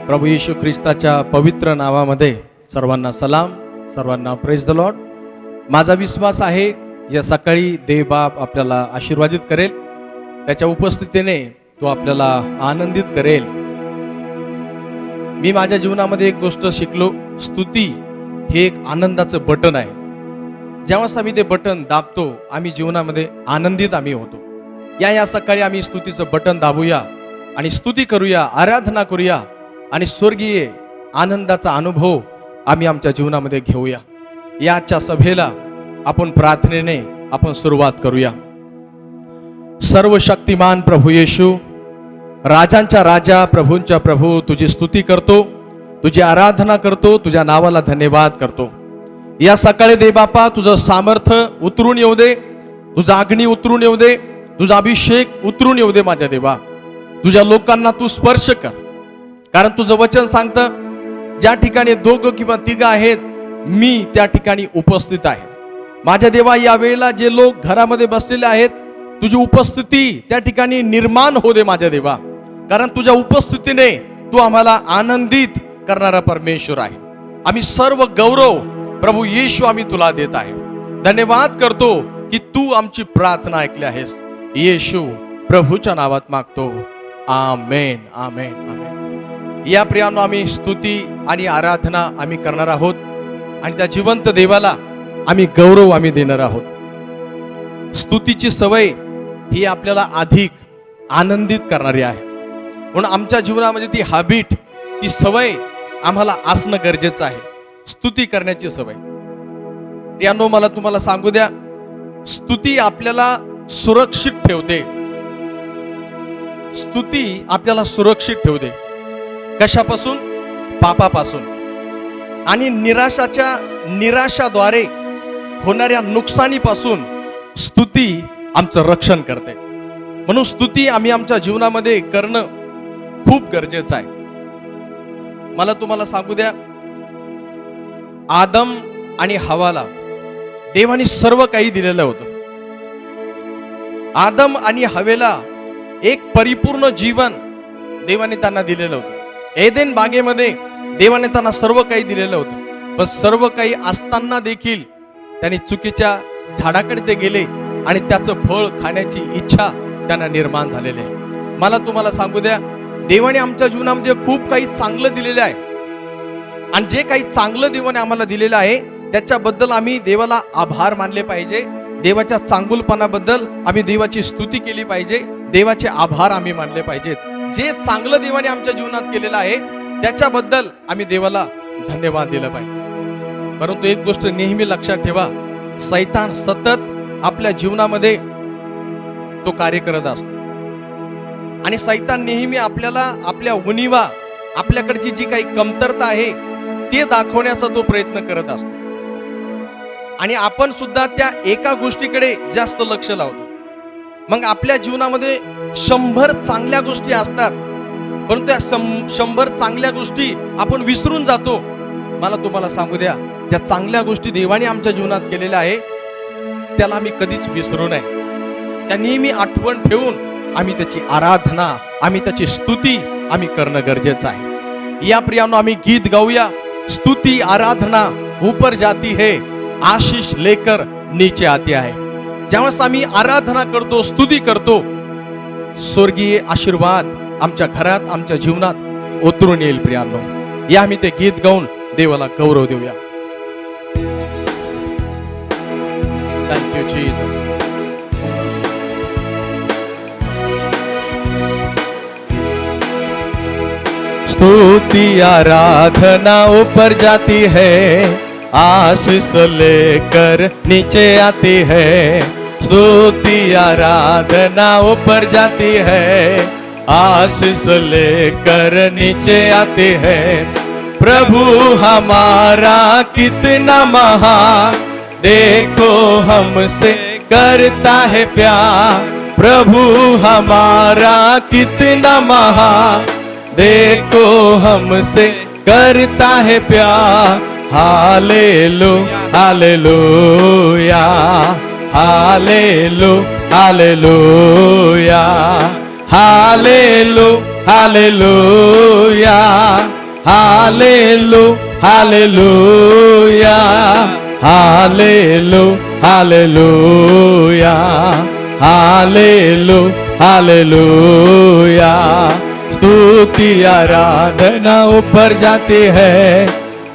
प्रभू येशू ख्रिस्ताच्या पवित्र नावामध्ये सर्वांना सलाम, सर्वांना प्रेज द लॉर्ड। माझा विश्वास आहे या सकाळी देव बाप आपल्याला आशीर्वादित करेल, त्याच्या उपस्थितीने तो आपल्याला आनंदित करेल। मी माझ्या जीवनामध्ये एक गोष्ट शिकलो, स्तुती हे एक आनंदाचं बटन आहे। जेव्हा आम्ही ते बटन दाबतो आम्ही जीवनामध्ये आनंदित होतो। या सकाळी आम्ही स्तुतीचं बटन दाबूया आणि स्तुती करूया, आराधना करूया आणि स्वर्गीय आनंदाचा अनुभव आम्ही आमच्या जीवनामध्ये घेऊया। याच्या सभेला आपण प्रार्थनेने आपण सुरुवात करूया। सर्वशक्तिमान प्रभू येशू, राजांच्या राजा, प्रभूंच्या प्रभू, तुझी स्तुती करतो, तुझी आराधना करतो, तुझ्या नावाला धन्यवाद करतो। या सकाळी दे बापा तुझं सामर्थ्य उतरून येऊ दे, तुझा अग्नी उतरून येऊ दे, तुझा अभिषेक उतरून येऊ दे माझ्या देवा। तुझ्या लोकांना तू स्पर्श कर, कारण तुझं वचन सांगतं ज्या ठिकाणी दोघं किंवा तिघं आहेत मी त्या ठिकाणी उपस्थित आहे। माझ्या देवा, या वेळेला जे लोक घरामध्ये बसलेले आहेत तुझी उपस्थिती त्या ठिकाणी निर्माण हो दे माझ्या देवा, कारण तुझ्या उपस्थितीने तू आम्हाला आनंदित करणारा परमेश्वर आहे। आम्ही सर्व गौरव प्रभू येशू आम्ही तुला देत आहे। धन्यवाद करतो की तू आमची प्रार्थना ऐकली आहेस। येशू प्रभूच्या नावात मागतो, आमेन, आमेन, आमेन। या प्रियानो आम्ही स्तुती आणि आराधना आम्ही करणार आहोत आणि त्या जिवंत देवाला आम्ही गौरव आम्ही देणार आहोत। स्तुतीची सवय ही आपल्याला अधिक आनंदित करणारी आहे, म्हणून आमच्या जीवनामध्ये ती हॅबिट, ती सवय आम्हाला असणं गरजेचं आहे, स्तुती करण्याची सवय। प्रियानो, मला तुम्हाला सांगू द्या, स्तुती आपल्याला सुरक्षित ठेवते। स्तुती आपल्याला सुरक्षित ठेवते कशापासून? पापापासून आणि निराशाद्वारे होणाऱ्या नुकसानीपासून स्तुती आमचं रक्षण करते। म्हणून स्तुती आम्ही आमच्या जीवनामध्ये करणं खूप गरजेचं आहे। मला तुम्हाला सांगू द्या, आदम आणि हवाला देवाने सर्व काही दिलेलं होतं। आदम आणि हवेला एक परिपूर्ण जीवन देवाने त्यांना दिलेलं होतं। एदेन बागेमध्ये देवाने त्यांना सर्व काही दिलेलं होतं, पण सर्व काही असताना देखील त्यांनी चुकीच्या झाडाकडे ते गेले आणि त्याचं फळ खाण्याची इच्छा त्यांना निर्माण झालेली आहे। मला तुम्हाला सांगू द्या, देवाने आमच्या जीवनामध्ये खूप काही चांगलं दिलेलं आहे आणि जे काही चांगलं देवाने आम्हाला दिलेलं आहे त्याच्याबद्दल आम्ही देवाला आभार मानले पाहिजे। देवाच्या चांगुलपणाबद्दल आम्ही देवाची स्तुती केली पाहिजे, देवाचे आभार आम्ही मानले पाहिजेत। जे चांगलं देवाने आमच्या जीवनात केलेलं आहे त्याच्याबद्दल आम्ही देवाला धन्यवाद दिला पाहिजे। परंतु एक गोष्ट नेहमी लक्षात ठेवा, सैतान सतत आपल्या जीवनामध्ये तो कार्य करत असतो आणि सैतान नेहमी आपल्याला आपल्या उणीवा, आपल्याकडची जी काही कमतरता आहे ते दाखवण्याचा तो प्रयत्न करत असतो आणि आपण सुद्धा त्या एका गोष्टीकडे जास्त लक्ष लावतो। मग आपल्या जीवनामध्ये 100 चांगल्या गोष्टी असतात, परंतु त्या 100 चांगल्या गोष्टी आपण विसरून जातो। मला तुम्हाला सांगू द्या, ज्या चांगल्या गोष्टी देवाने आमच्या जीवनात केलेल्या आहे त्याला आम्ही कधीच विसरू नये। त्या नेहमी आठवण ठेवून आम्ही त्याची आराधना, आम्ही त्याची स्तुती आम्ही करणं गरजेचं आहे। या प्रियानो, आम्ही गीत गाऊया, स्तुती आराधना ऊपर जाती है, आशीष लेकर नीचे आती है। ज्यावेळेस आम्ही आराधना करतो, स्तुती करतो, स्वर्गीय आशीर्वाद आमच्या घरात, आमच्या जीवनात उतरून येईल। प्रियांनो, या आम्ही ते गीत गाऊन देवाला गौरव देऊया। Thank you Jesus. स्तुति आराधना ऊपर जाती है, आशीष लेकर नीचे आती है। स्तुति आराधना ऊपर जाती है, आशीष लेकर नीचे आती है। प्रभु हमारा कितना महान, देखो हमसे करता है प्यार। प्रभु हमारा कितना महान, देखो हमसे करता है प्यार। Hallelujah, hallelujah, hallelujah, hallelujah, hallelujah, hallelujah, hallelu, hallelujah, hallelu, hallelujah, hallelu, hallelujah. स्तुति आराधना ऊपर जाती है,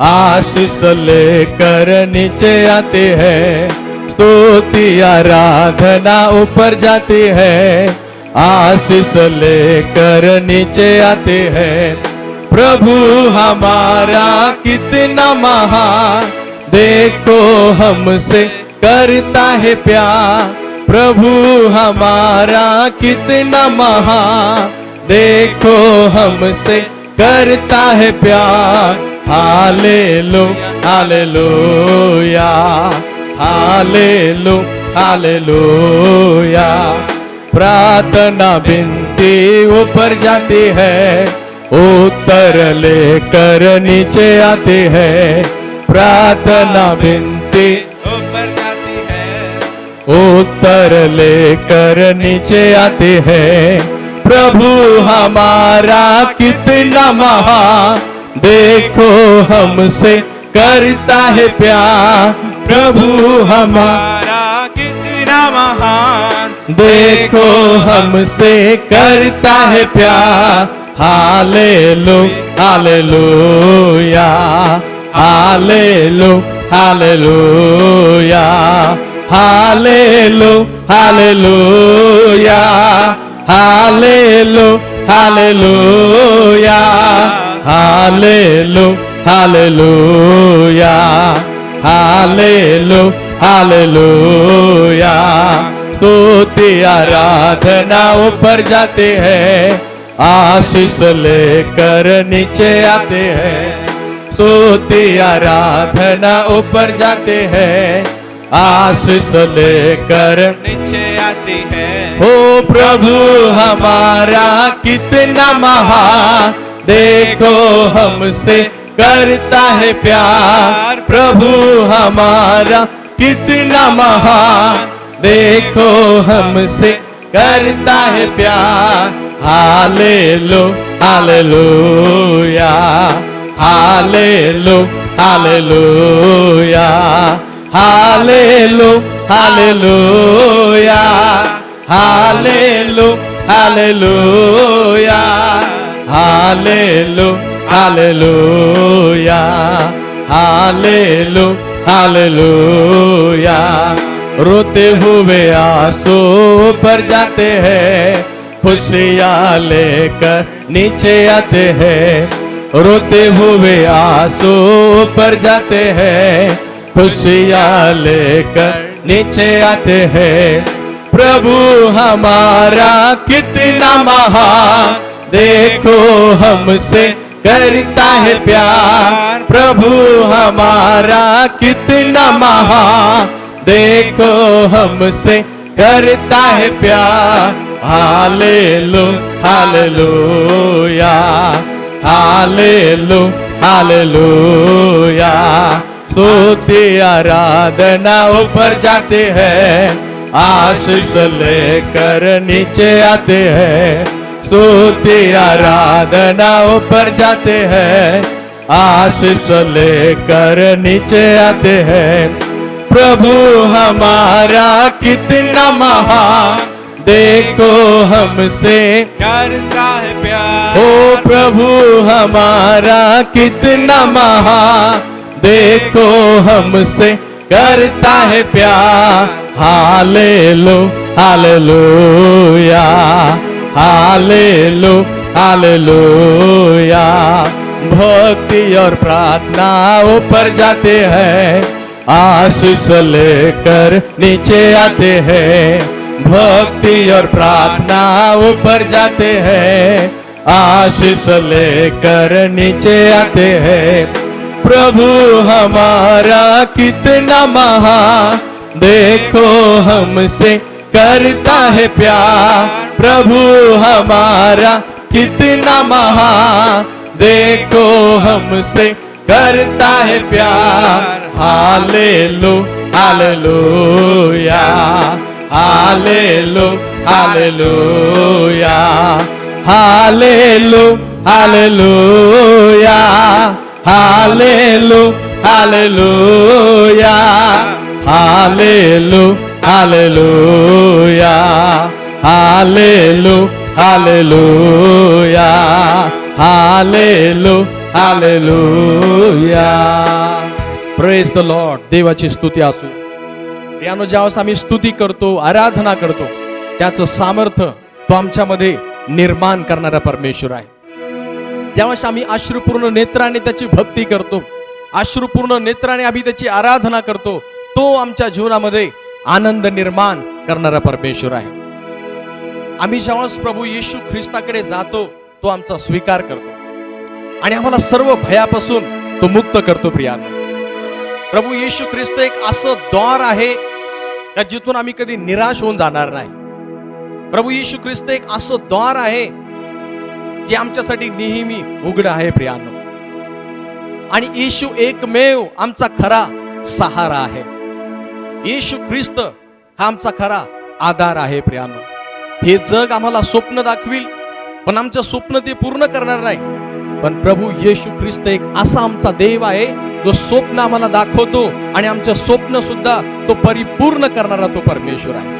आशीष लेकर नीचे आती है। स्तुति आराधना ऊपर जाती है, आशीष लेकर नीचे आते हैं। प्रभु हमारा कितना महान, देखो हमसे करता है प्यार। प्रभु हमारा कितना महान, देखो हमसे करता है प्यार। Hallelu, hallelujah, hallelu, hallelujah. प्रार्थना विनती ऊपर जाती है, उत्तर लेकर नीचे आती है। प्रार्थना विनती ऊपर जाती है, उत्तर लेकर नीचे आती है। प्रभु हमारा कितना महान, देखो हमसे करता है प्यार। प्रभु हमारा कितना महान, देखो हमसे करता है प्यार। Hallelu, hallelujah, hallelu, hallelujah, hallelu, hallelujah, hallelu, hallelujah, hallelu, hallelujah, hallelu, hallelujah. स्तुति आराधना ऊपर जाते हैं, आशीष लेकर नीचे आते हैं। स्तुति आराधना ऊपर जाते हैं, आशीष लेकर नीचे आती है। ओ प्रभु हमारा कितना महान, देखो हमसे करता है प्यार। प्रभु हमारा कितना महान, देखो हमसे करता है प्यार। Hallelu, hallelujah, hallelu, hallelujah, hallelu, hallelujah, hallelu, hallelujah, hallelu, hallelujah, hallelu, hallelujah. रोते हुए आंसू पर जाते हैं, खुशियाँ लेकर नीचे आते हैं। रोते हुए आंसू पर जाते हैं, खुशियाँ लेकर नीचे आते हैं। प्रभु हमारा कितना महान, देखो हमसे करता है प्यार। प्रभु हमारा कितना महान, देखो हमसे करता है प्यार। Hallelu, hallelujah, hallelu, hallelujah. स्तुति आराधना ऊपर जाते हैं, आशीष लेकर नीचे आते हैं। स्तुति आराधना ऊपर जाते हैं, आशीष लेकर नीचे आते हैं। प्रभु हमारा कितना महान, देखो हमसे करता है प्यार। ओ प्रभु हमारा कितना महान, देखो हमसे करता है प्यार। Hallelu, hallelujah, hallelu, hallelujah. भक्ति और प्रार्थना ऊपर जाते हैं, आशीष लेकर नीचे आते हैं। भक्ति और प्रार्थना ऊपर जाते हैं, आशीष लेकर नीचे आते हैं। प्रभु हमारा कितना महान, देखो हमसे करता है प्यार। प्रभु हमारा कितना महान, देखो हमसे करता है प्यार। Hallelu, hallelujah, hallelu, hallelujah, hallelu hallelujah hallelu hallelujah hallelu hallelujah hallelu hallelujah hallelu hallelujah. Praise the Lord. देवाची स्तुती असू. यानो ज्यावेळेस आम्ही स्तुती करतो, आराधना करतो, त्याचं सामर्थ्य तो आमच्यामध्ये निर्माण करणारा परमेश्वर आहे. ज्यावेळेस आम्ही अश्रुपूर्ण नेत्राने त्याची भक्ती करतो, अश्रुपूर्ण नेत्राने आम्ही त्याची आराधना करतो, तो आमच्या जीवनामध्ये आनंद निर्माण करणारा परमेश्वर आहे. आम्ही ज्यावेळेस प्रभू येशू ख्रिस्ताकडे जातो, तो आमचा स्वीकार करतो आणि आम्हाला सर्व भयापासून तो मुक्त करतो. प्रियानो, प्रभू येशू ख्रिस्त एक असं द्वार आहे का जिथून आम्ही कधी निराश होऊन जाणार नाही. प्रभू येशू ख्रिस्त एक असं द्वार आहे जे आमच्यासाठी नेहमी उघड आहे. प्रियानो, आणि येशू एकमेव आमचा खरा सहारा आहे. येशू ख्रिस्त हा आमचा खरा आधार आहे. प्रियानो, हे जग आम्हाला स्वप्न दाखविल, पण आमचं स्वप्न ते पूर्ण करणार नाही. पण प्रभू येशू ख्रिस्त एक असा आमचा देव आहे जो स्वप्न आम्हाला दाखवतो आणि आमचं स्वप्न सुद्धा तो परिपूर्ण करणारा तो परमेश्वर आहे.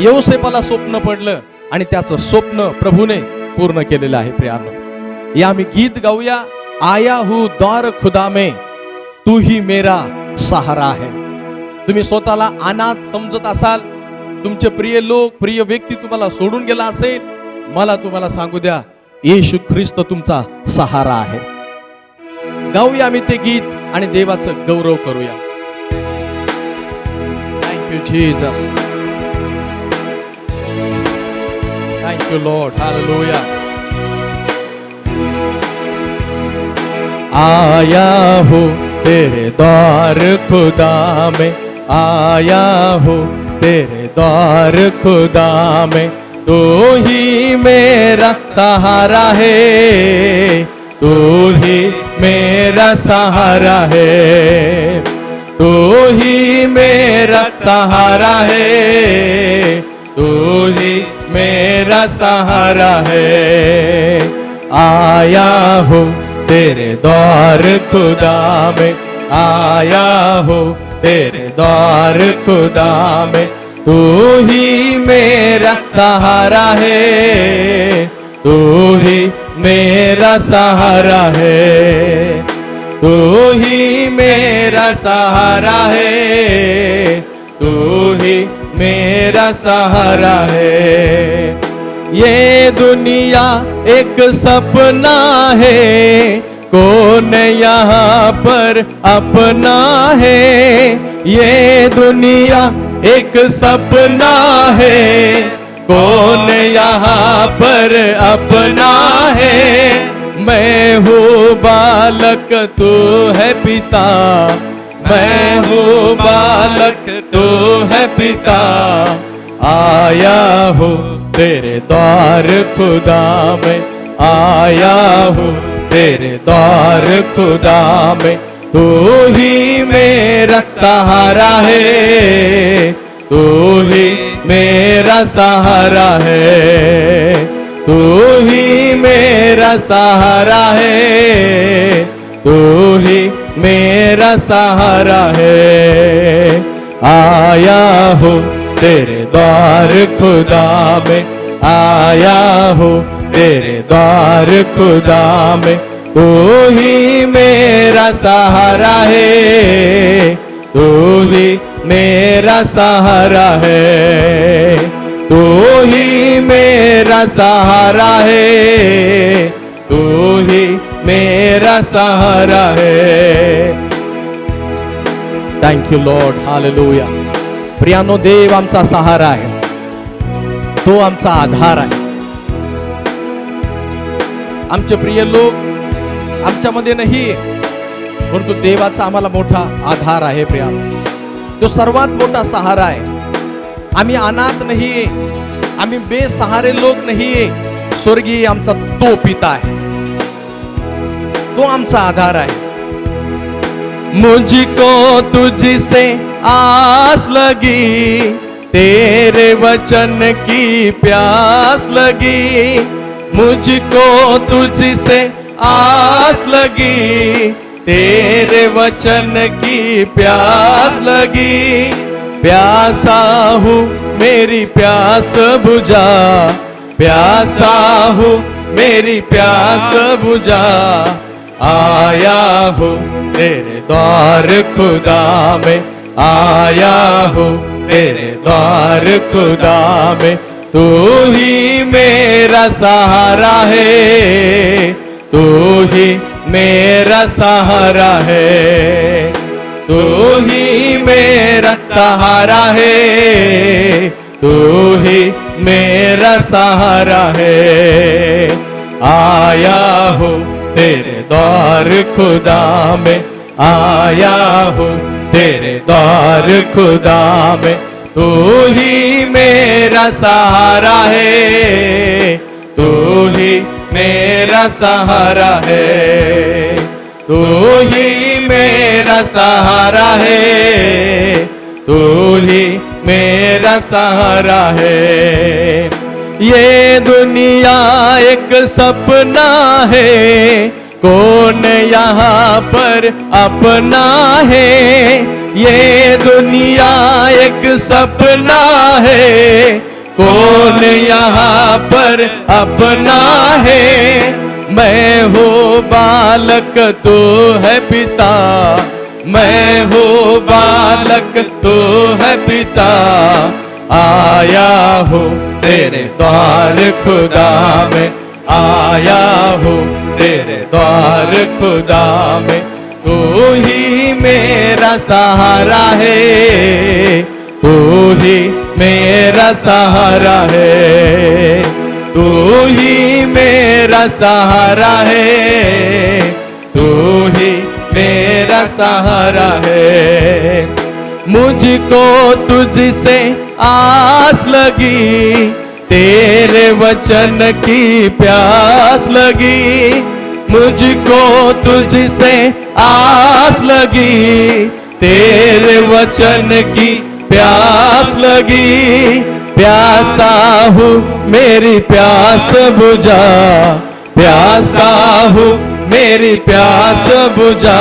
योसेफाला स्वप्न पडलं आणि त्याचं स्वप्न प्रभूने पूर्ण केलेलं आहे. प्रियानो, या आम्ही गीत गाऊया. आया हूँ द्वार खुदा में, तू ही मेरा सहारा है. तुम्ही स्वतःला अनाथ समजत असाल, तुमचे प्रिय लोक, प्रिय व्यक्ती तुम्हाला सोडून गेला असेल, मला तुम्हाला सांगू द्या, येशू ख्रिस्त तुमचा सहारा आहे. गाऊया आम्ही ते गीत आणि देवाचं गौरव करूया. Thank you Jesus, thank you Lord, hallelujah. आया हूँ तेरे द्वार खुदा में, आया हूँ तेरे द्वार खुदा में, तू ही मेरा सहारा है, तू ही मेरा सहारा है, तू ही मेरा सहारा है, तू ही मेरा सहारा है. आया हूँ तेरे द्वार खुदा में, आया हूँ तेरे द्वार खुदा में, तू ही मेरा सहारा है, तू ही मेरा सहारा है, तू ही मेरा सहारा है, तू ही मेरा सहारा है. ये दुनिया एक सपना है, कौन यहाँ पर अपना है. ये दुनिया एक सपना है, कौन यहाँ पर अपना है. मैं हूँ बालक, तू है पिता, मैं हूँ बालक, तू है पिता. आया हूँ तेरे द्वार खुदा में, आया हूँ तेरे द्वार खुदा में, तू ही मेरा सहारा है, तू ही मेरा सहारा है, तू ही मेरा सहारा है, तू ही मेरा सहारा है. आया हूँ तेरे द्वार खुदा में, आया हूँ तेरे द्वार खुदा में, तू ही मेरा सहारा है, तू ही मेरा सहारा है, तू ही मेरा सहारा है, तू ही मेरा सहारा है. Thank you Lord, hallelujah. प्रियानो, देव आमचा सहारा आहे, तो आमचा आधार आहे. आमचे प्रिय लोक आमच्यामध्ये नाही, परंतु देवाचा आम्हाला मोठा आधार आहे. प्रियानो, तो सर्वात मोठा सहारा आहे. आम्ही अनाथ नाहीये, आम्ही बेसहारे लोक नाहीये. स्वर्गीय आमचा तो पिता आहे, तो आमचा आधार आहे. मुझको तुझसे आस लगी, तेरे वचन की प्यास लगी, मुझको तुझसे आस लगी, तेरे वचन की प्यास लगी। प्यासा हूँ मेरी प्यास बुझा, प्यासा हूँ मेरी प्यास बुझा। आया हूँ तेरे द्वार खुदा में, आया हूँ तेरे द्वार खुदा में। तू ही मेरा सहारा है, तू ही मेरा सहारा है, तू ही मेरा सहारा है, तू ही मेरा सहारा है। आया हूँ तेरे द्वार खुदा में, आया हूँ तेरे द्वार खुदा में। तू ही मेरा सहारा है, तू ही मेरा सहारा है, तू ही मेरा सहारा है, तू ही मेरा सहारा है। ये दुनिया एक सपना है, कौन यहाँ पर अपना है। ये दुनिया एक सपना है, कौन यहाँ पर अपना है। मैं हूँ बालक तू है पिता, मैं हूँ बालक तू है पिता। आया हूँ तेरे द्वार खुदा में, आया हूँ तेरे द्वार खुदा में। तू ही मेरा सहारा है, तू ही मेरा सहारा है, तू ही मेरा सहारा है, तू ही मेरा सहारा है। मुझको तुझसे आस लगी, तेरे वचन की प्यास लगी। मुझको तुझसे आस लगी, तेरे वचन की प्यास लगी। प्यासा हूँ मेरी प्यास बुझा, प्यासा हूँ मेरी प्यास बुझा।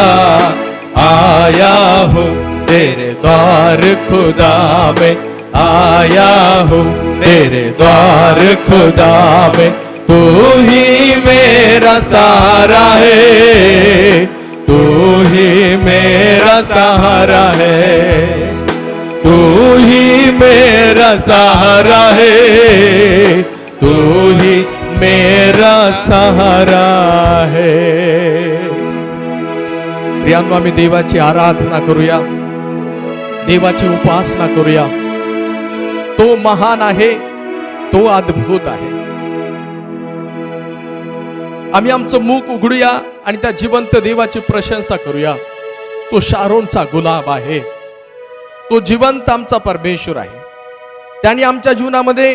आया हूँ तेरे द्वार खुदा में, आया हूँ तेरे द्वार खुदा में। तू ही मेरा सहारा है, तू ही मेरा सहारा है, तू ही मेरा सहारा है, तू ही मेरा सहारा है। प्रियांनो, आम्ही देवाची आराधना करूया, देवाची उपासना करूया। तो महान आहे, तो अद्भुत आहे। आम्ही आमचं मुख उघडूया आणि त्या जिवंत देवाची प्रशंसा करूया। तो शारोनचा गुलाब आहे, तो जिवंत आमचा परमेश्वर आहे। त्याने आमच्या जीवनामध्ये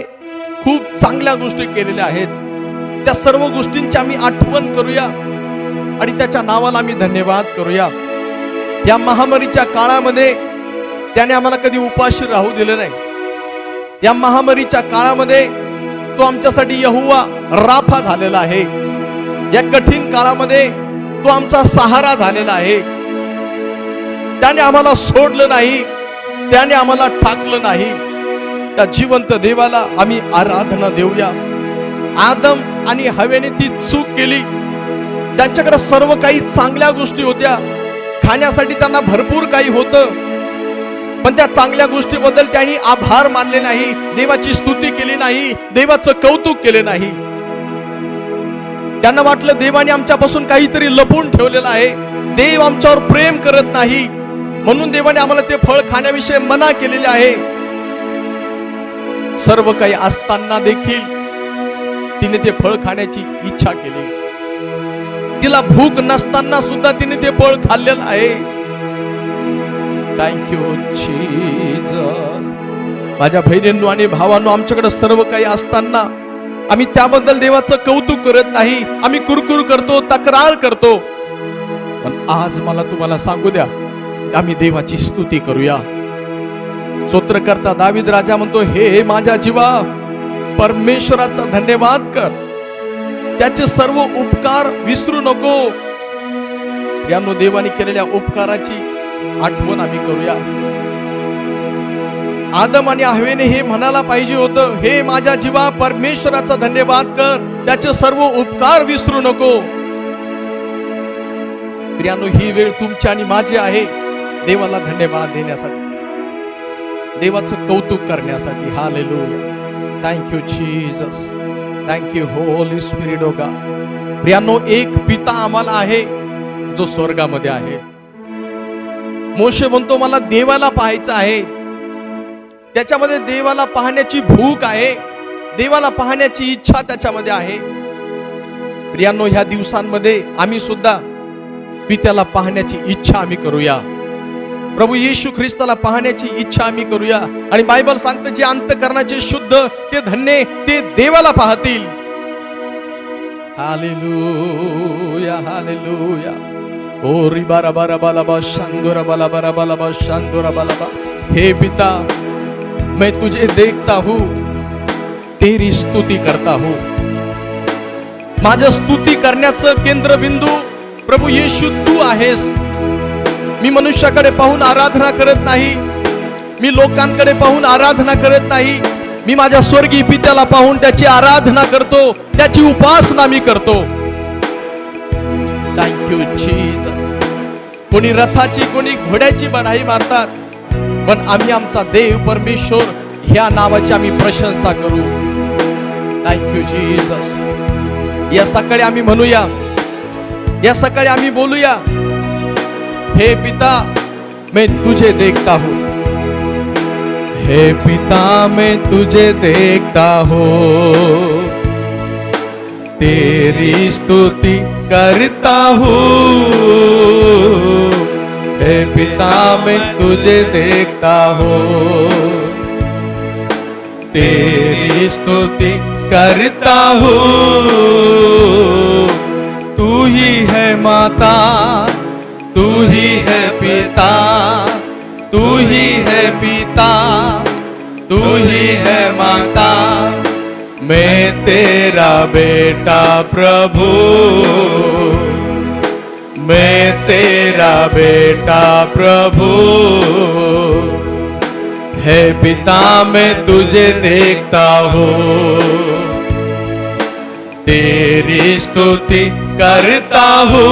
खूप चांगल्या गोष्टी केलेल्या आहेत। त्या सर्व गोष्टींची आम्ही आठवण करूया आणि त्याच्या नावाला आम्ही धन्यवाद करूया। या महामारीच्या काळामध्ये त्याने आम्हाला कधी उपाशी राहू दिले नाही। या महामारीच्या काळामध्ये तो आमच्यासाठी यहोवा राफा झालेला आहे। या कठीण काळामध्ये तो आमचा सहारा झालेला आहे। त्याने आम्हाला सोडलं नाही, त्याने आम्हाला ठाकलं नाही। त्या जिवंत देवाला आम्ही आराधना देऊया। आदम आणि हवेने ती चूक केली। त्यांच्याकडे सर्व काही चांगल्या गोष्टी होत्या, खाण्यासाठी त्यांना भरपूर काही होतं, पण त्या चांगल्या गोष्टीबद्दल त्यांनी आभार मानले नाही, देवाची स्तुती केली नाही, देवाचं कौतुक केले नाही। त्यांना वाटलं देवाने आमच्यापासून काहीतरी लपवून ठेवलेलं आहे, देव आमच्यावर प्रेम करत नाही, म्हणून देवाने आम्हाला ते फळ खाण्याविषयी मना केलेले आहे। सर्व काही असताना देखील तिने ते फळ खाण्याची इच्छा केली। तिला भूक नसताना सुद्धा तिने ते फळ खाल्लेलं आहे। Thank you Jesus. माझ्या बहिणींनो आणि भावांनो, आमच्याकडे सर्व काही असताना आम्ही त्याबद्दल देवाचं कौतुक करत नाही, आम्ही कुरकुर करतो, तक्रार करतो। पण आज मला तुम्हाला सांगू द्या, आम्ही देवाची स्तुती करूया। स्तोत्रकर्ता दावीद राजा म्हणतो, हे माझ्या जीवा परमेश्वराचा धन्यवाद कर, त्याचे सर्व उपकार विसरू नको. यानो देवाने केलेल्या उपकाराची आठवण आम्ही करूया. आदम आणि हवेने हे म्हणायला पाहिजे होतं, हे माझ्या जीवा परमेश्वराचा धन्यवाद कर, त्याचे सर्व उपकार विसरू नको. प्रियानो, ही वेळ तुमची आणि माझी आहे देवाला धन्यवाद देण्यासाठी, देवाचं कौतुक करण्यासाठी. Hallelujah. Thank you Jesus, thank you Holy Spirit o God. प्रियानो, एक पिता आम्हाला आहे जो स्वर्गामध्ये आहे. मोशे म्हणतो मला देवाला पाहायचं आहे. त्याच्यामध्ये देवाला पाहण्याची भूक आहे, देवाला पाहण्याची इच्छा त्याच्यामध्ये आहे. प्रियांनो, ह्या दिवसांमध्ये आम्ही सुद्धा पित्याला पाहण्याची इच्छा आम्ही करूया. प्रभू येशू ख्रिस्ताला पाहण्याची इच्छा आम्ही करूया. आणि बायबल सांगतं, जे अंतःकरणाचे शुद्ध ते धन्य, ते देवाला पाहतील. Hallelujah, hallelujah. ओ रिबारा बारा बालाबा शांदोरा बाला बारा बालाबा शांदोरा बालाबा. हे पिता, मैं तुझे देखता हूं, तेरी स्तुती करता हूं. माझं स्तुती करण्याचं केंद्रबिंदू प्रभू येशू तू आहेस. मी मनुष्याकडे पाहून आराधना करत नाही, मी लोकांकडे पाहून आराधना करत नाही. मी माझ्या स्वर्गीय पित्याला पाहून त्याची आराधना करतो, त्याची उपासना मी करतो. Thank you Jesus. कोणी रथाची, कोणी घोड्याची बढाई मारतात, पण आम्ही आमचा देव परमेश्वर ह्या नावाची आम्ही प्रशंसा करू. Thank you Jesus. या सकाळी आम्ही म्हणूया, या सकाळी आम्ही बोलूया, हे पिता मैं तुझे देखता हूं. हे पिता मैं तुझे देखता हूं, तेरी स्तुति करता हूं. हे पिता मैं तुझे देखता हूं, तेरी स्तुति करता हूं. तू ही है माता, तू ही है पिता, तू ही है पिता, तू ही है माता. मैं तेरा बेटा प्रभु, मैं तेरा बेटा प्रभु. हे पिता मैं तुझे देखता हूँ, तेरी स्तुति करता हूँ.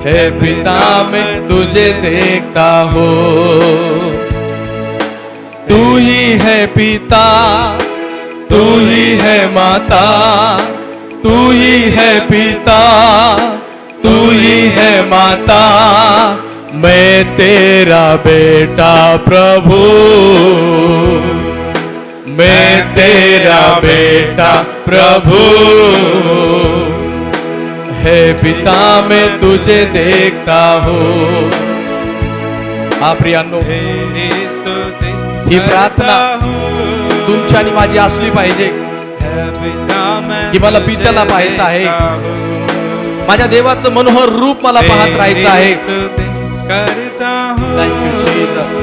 हे पिता मैं तुझे देखता हूँ. तू ही है पिता, तू ही है माता, तू ही है पिता, तू ही है माता. मैं तेरा बेटा प्रभु, मैं तेरा बेटा प्रभु. हे पिता मैं तुझे देखता हूँ. हा प्रियांनो, ही प्रार्थना तुमची आणि माझी असली पाहिजे की मला पित्याला पाहायचं आहे, माझ्या देवाचं मनोहर रूप मला पाहत राहायचं आहे. Thank you Jesus.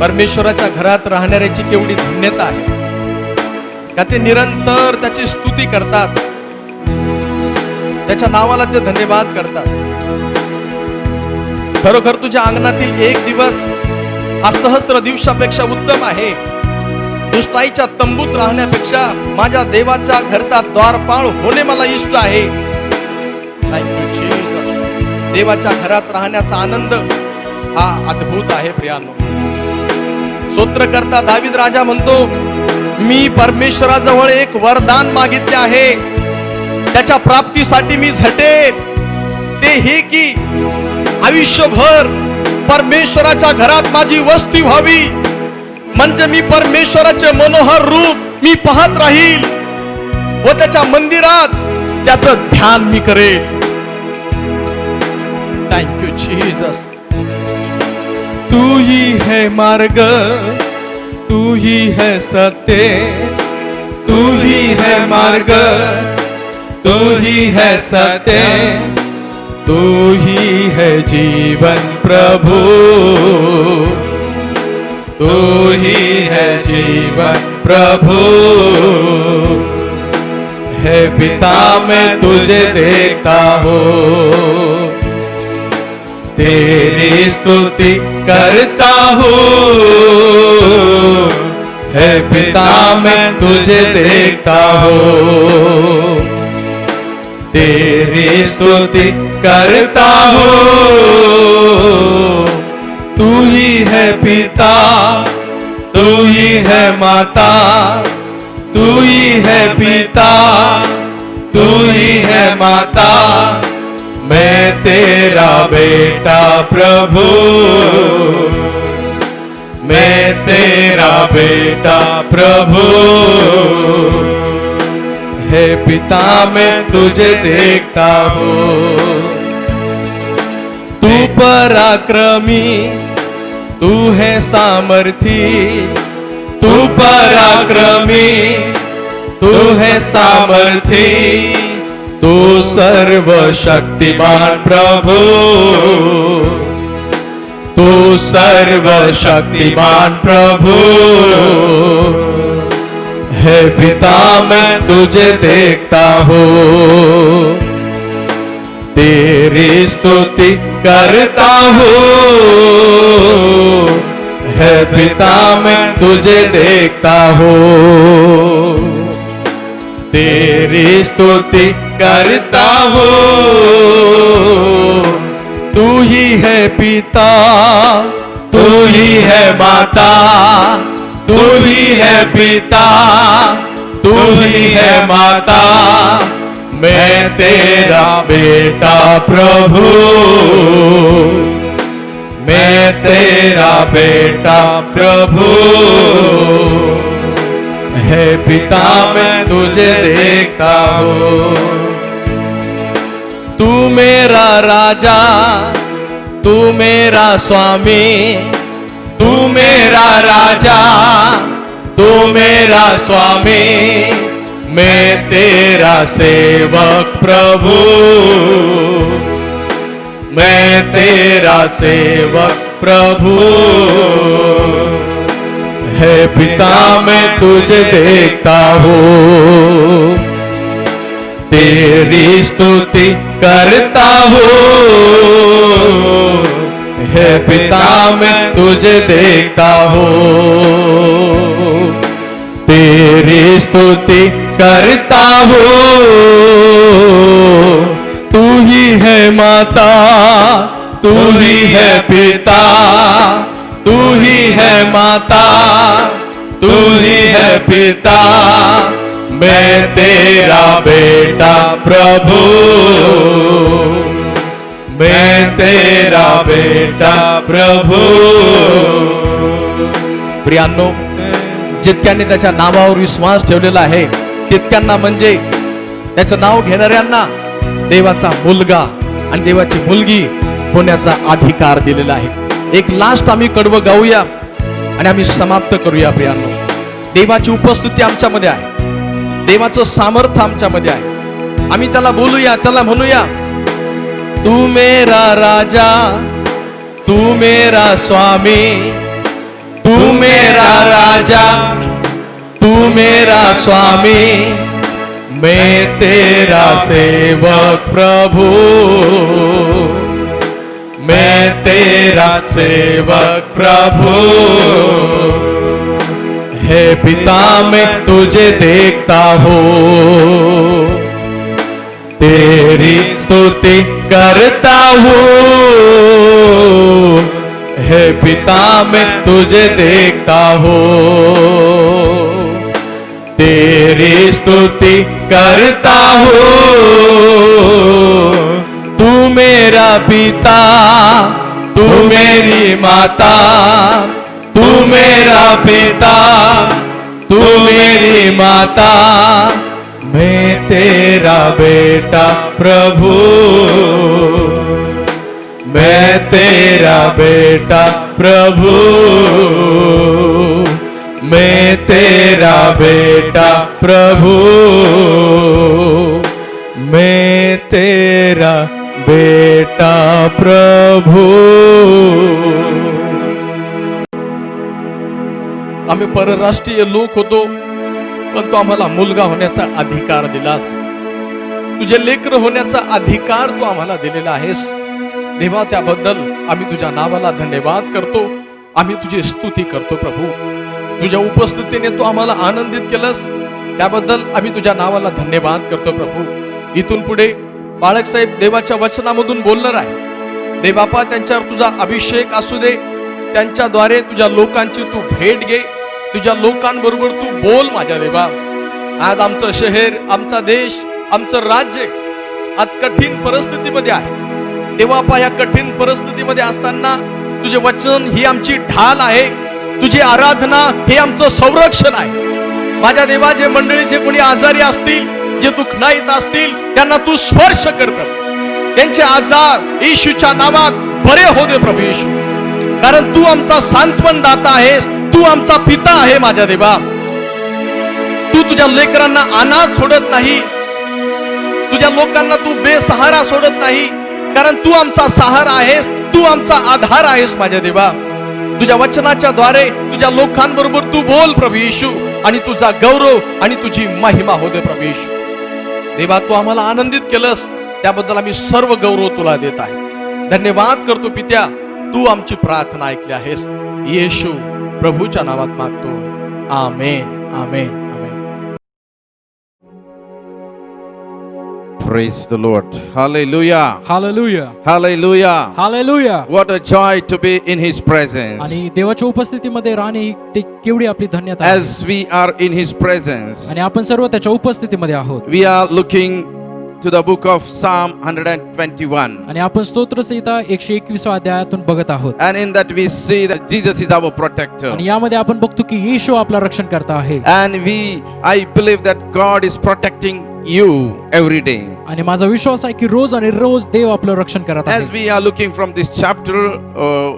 परमेश्वराच्या घरात राहणाऱ्याची केवढी धन्यता आहे का ते निरंतर त्याची स्तुती करतात, त्याच्या नावाला ते धन्यवाद करतात. खरोखर तुझ्या अंगणातील एक दिवस हा सहस्त्र दिवसापेक्षा उत्तम आहे. दुष्टाईच्या तंबूत राहण्यापेक्षा माझ्या देवाच्या घरचा द्वारपाळ होणे मला इष्ट आहे. Thank you Jesus. देवाच्या घरात राहण्याचा आनंद हा अद्भुत आहे प्रियांनो. स्तोत्रकर्ता दावीद राजा म्हणतो, मी परमेश्वराजवळ एक वरदान मागितले आहे, त्याच्या प्राप्तीसाठी मी झटेन. ते हे की आयुष्यभर परमेश्वराच्या घरात माझी वस्ती व्हावी, म्हणजे मी परमेश्वराचे मनोहर रूप मी पाहत राहील व त्याच्या मंदिरात त्याचं ध्यान मी करेन. Thank you Jesus. तू ही है मार्ग, तू ही है सत्य, तू ही है मार्ग, तू ही है सत्य, तू ही है जीवन प्रभु, तू ही है जीवन प्रभु। हे पिता मैं तुझे देखता हूँ, तेरी स्तुति करता हूँ। हे पिता मैं तुझे देखता हूँ, तेरी स्तुति करता हूँ। तू ही है पिता, तू ही है माता, तू ही है पिता, तू ही है माता। मैं तेरा बेटा प्रभु, मैं तेरा बेटा प्रभु। हे पिता मैं तुझे देखता हूँ, तू पराक्रमी, तू है सामर्थी, तू पराक्रमी, तू है सामर्थी, तू सर्वशक्तिमान प्रभु, तू सर्वशक्तिमान प्रभु। हे पिता मैं तुझे देखता हूँ, तेरी स्तुति करता हूँ। हे पिता मैं तुझे देखता हूँ, तेरी स्तुति करता हूँ। तू ही है पिता, तू ही है माता, तू ही है पिता, तू ही है माता। मैं तेरा बेटा प्रभु, मैं तेरा बेटा प्रभु। हे पिता मैं तुझे देखता हूँ, तू मेरा राजा, तू मेरा स्वामी, तू मेरा राजा, तू मेरा स्वामी। मैं तेरा सेवक प्रभु, मैं तेरा सेवक प्रभु। हे पिता मैं तुझे देखता हूँ, तेरी स्तुति करता हूँ। हे पिता मैं तुझे देखता हूँ, तेरी स्तुति करता हूँ। तू ही है माता, तू ही है पिता, तू ही है माता, तू ही है पिता। मैं तेरा बेटा प्रभु, मैं तेरा बेटा प्रभु। प्रियांनो, जितक्यांनी त्याच्या नावावर विश्वास ठेवलेला आहे तितक्यांना म्हणजे त्याचं नाव घेणाऱ्यांना देवाचा मुलगा आणि देवाची मुलगी होण्याचा अधिकार दिलेला आहे। एक लास्ट आम्ही कडवं गाऊया आणि आम्ही समाप्त करूया। प्रियांनो, देवाची उपस्थिती आमच्यामध्ये आहे, देवाचं सामर्थ्य आमच्यामध्ये आहे। आम्ही त्याला बोलूया, त्याला म्हणूया, तू मेरा राजा, तू मेरा स्वामी, तू मेरा राजा, तू मेरा स्वामी। मैं तेरा सेवक प्रभु, मैं तेरा सेवक प्रभु। हे पिता मैं तुझे देखता हूँ, तेरी स्तुति करता हूँ। हे पिता मैं तुझे देखता हूँ, तेरी स्तुति करता हूँ। तू मेरा पिता, तू मेरी माता, तू मेरा पिता, तू मेरी माता। मैं तेरा बेटा प्रभु, मैं तेरा बेटा प्रभु। मैं तेरा बेटा प्रभु, मैं तेरा बेटा प्रभु। आम्ही परराष्ट्रीय लोक होतो, पण तू आम्हाला मुलगा होण्याचा अधिकार दिलास. तुझे लेकर होण्याचा अधिकार तू आम्हाला दिलेला आहेस. देवा, त्याबद्दल आम्ही तुझ्या नावाला धन्यवाद करतो. आम्ही तुझी स्तुती करतो प्रभू. तुझ्या उपस्थितीने तू आम्हाला आनंदित केलंस, त्याबद्दल आम्ही तुझ्या नावाला धन्यवाद करतो प्रभू. इथून पुढे बाळक साहेब देवाच्या वचनामधून बोलणार आहे. देवबापा, त्यांच्यावर तुझा अभिषेक असू दे. त्यांच्याद्वारे तुझ्या लोकांची तू भेट घे. तुझ्या लोकांबरोबर तू बोल माझ्या देवा. आज आमचं शहर, आमचा देश, आमचं राज्य आज कठीण परिस्थितीमध्ये आहे. देवबापा, या कठीण परिस्थितीमध्ये असताना तुझे वचन ही आमची ढाल आहे. तुझी आराधना हे आमचं संरक्षण आहे. माझ्या देवा, जे मंडळी जे कोणी आजारी असतील, जे दुःखनाईत असतील, त्यांना तू स्पर्श कर प्रभू. त्यांचे आजार येशूच्या नावात बरे हो दे प्रभू येशू. कारण तू आमचा सांत्वन दाता आहेस. तू आमचा पिता आहे माझ्या देवा. तू तुझ्या लेकरांना अनाथ सोडत नाही. तुझ्या लोकांना तू बेसहारा सोडत नाही. कारण तू आमचा सहारा आहेस. तू आमचा आधार आहेस माझ्या देवा. तुझ्या वचनाच्या द्वारे तुझ्या लोकांबरोबर तू बोल प्रभू येशू, आणि तुझा गौरव आणि तुझी महिमा हो दे प्रभू येशू. देवा, तू आम्हाला आनंदित केलंस, त्याबद्दल आम्ही सर्व गौरव तुला देत आहे. धन्यवाद करतो पित्या. तू आमची प्रार्थना ऐकली आहेस. येशू प्रभूच्या नावात मागतो. आमेन, आमेन, आमेन. Praise the Lord. Hallelujah. Hallelujah, Hallelujah. Hallelujah. What a joy to be in His presence. आणि देवाच्या उपस्थितीमध्ये राहणे ही ते केवढी आपली धन्यता आहे. As we are in His presence, आणि आपण सर्व त्याच्या उपस्थितीमध्ये आहोत. we are looking to the book of Psalm 121. आणि आपण स्तोत्रसंहिता 121 अध्यायातून बघत आहोत. And in that we see that Jesus is our protector. आणि यामध्ये आपण बघतो की येशू आपला रक्षण करता आहे. And I believe that God is protecting you every day. आणि माझा विश्वास आहे की रोज आणि रोज देव आपलं रक्षण करत As आहे. we are looking from this chapter,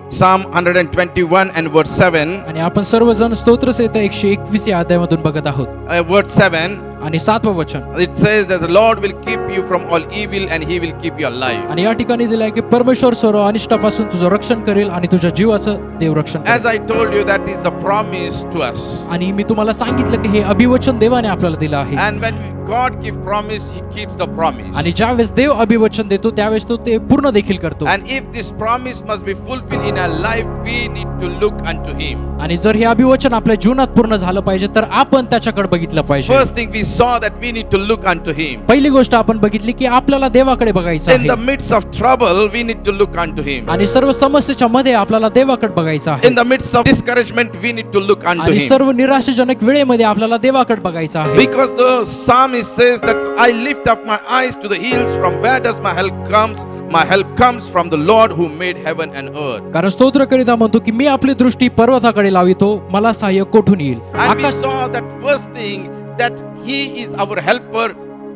Psalm 121 and verse 7, आणि आपण सर्वजण स्तोत्रसंहिता 121 या अध्यायामधून बघत आहोत. verse 7, आणि 7वं वचन, it says that the Lord will keep you from all evil and He will keep you alive. आणि या ठिकाणी दिलं आहे की परमेश्वर सर्व अनिष्टापासून तुझं रक्षण करेल आणि तुझ्या जीवाचं देव रक्षण करेल. As I told you, that is the promise to us. आणि मी तुम्हाला सांगितलं की हे अभिवचन देवाने आपल्याला दिलं आहे. And when God gives promise, He keeps the promise. आणि ज्यावेळेस देव अभिवचन देतो त्यावेळेस तो ते पूर्ण देखील करतो. And if this promise must be fulfilled in our life, we need to look unto Him. आणि जर हे अभिवचन आपल्या जीवनात पूर्ण झालं पाहिजे तर आपण त्याच्याकडे बघितलं पाहिजे. First thing we saw that we need to look unto Him. पहिली गोष्ट आपण बघितली की आपल्याला देवाकडे बघायचं In the आहे. midst of trouble, we need to look unto Him. आणि सर्व समस्येच्या मध्ये आपल्याला देवाकडे बघायचं आहे. In the midst of discouragement, we need to look unto आणि Him. सर्व निराशेजनक वेळेमध्ये आपल्याला देवाकडे बघायचं आहे. Because the psalmist says that I lift up my eyes to the hills, from where does my help comes? My help comes from the Lord who made heaven and earth. कारण स्तोत्रकरिता म्हणतो की मी आपली दृष्टी पर्वताकडे लावितो, मला सहाय्य कोठून येईल. And we Akash saw that first thing, that He is our helper.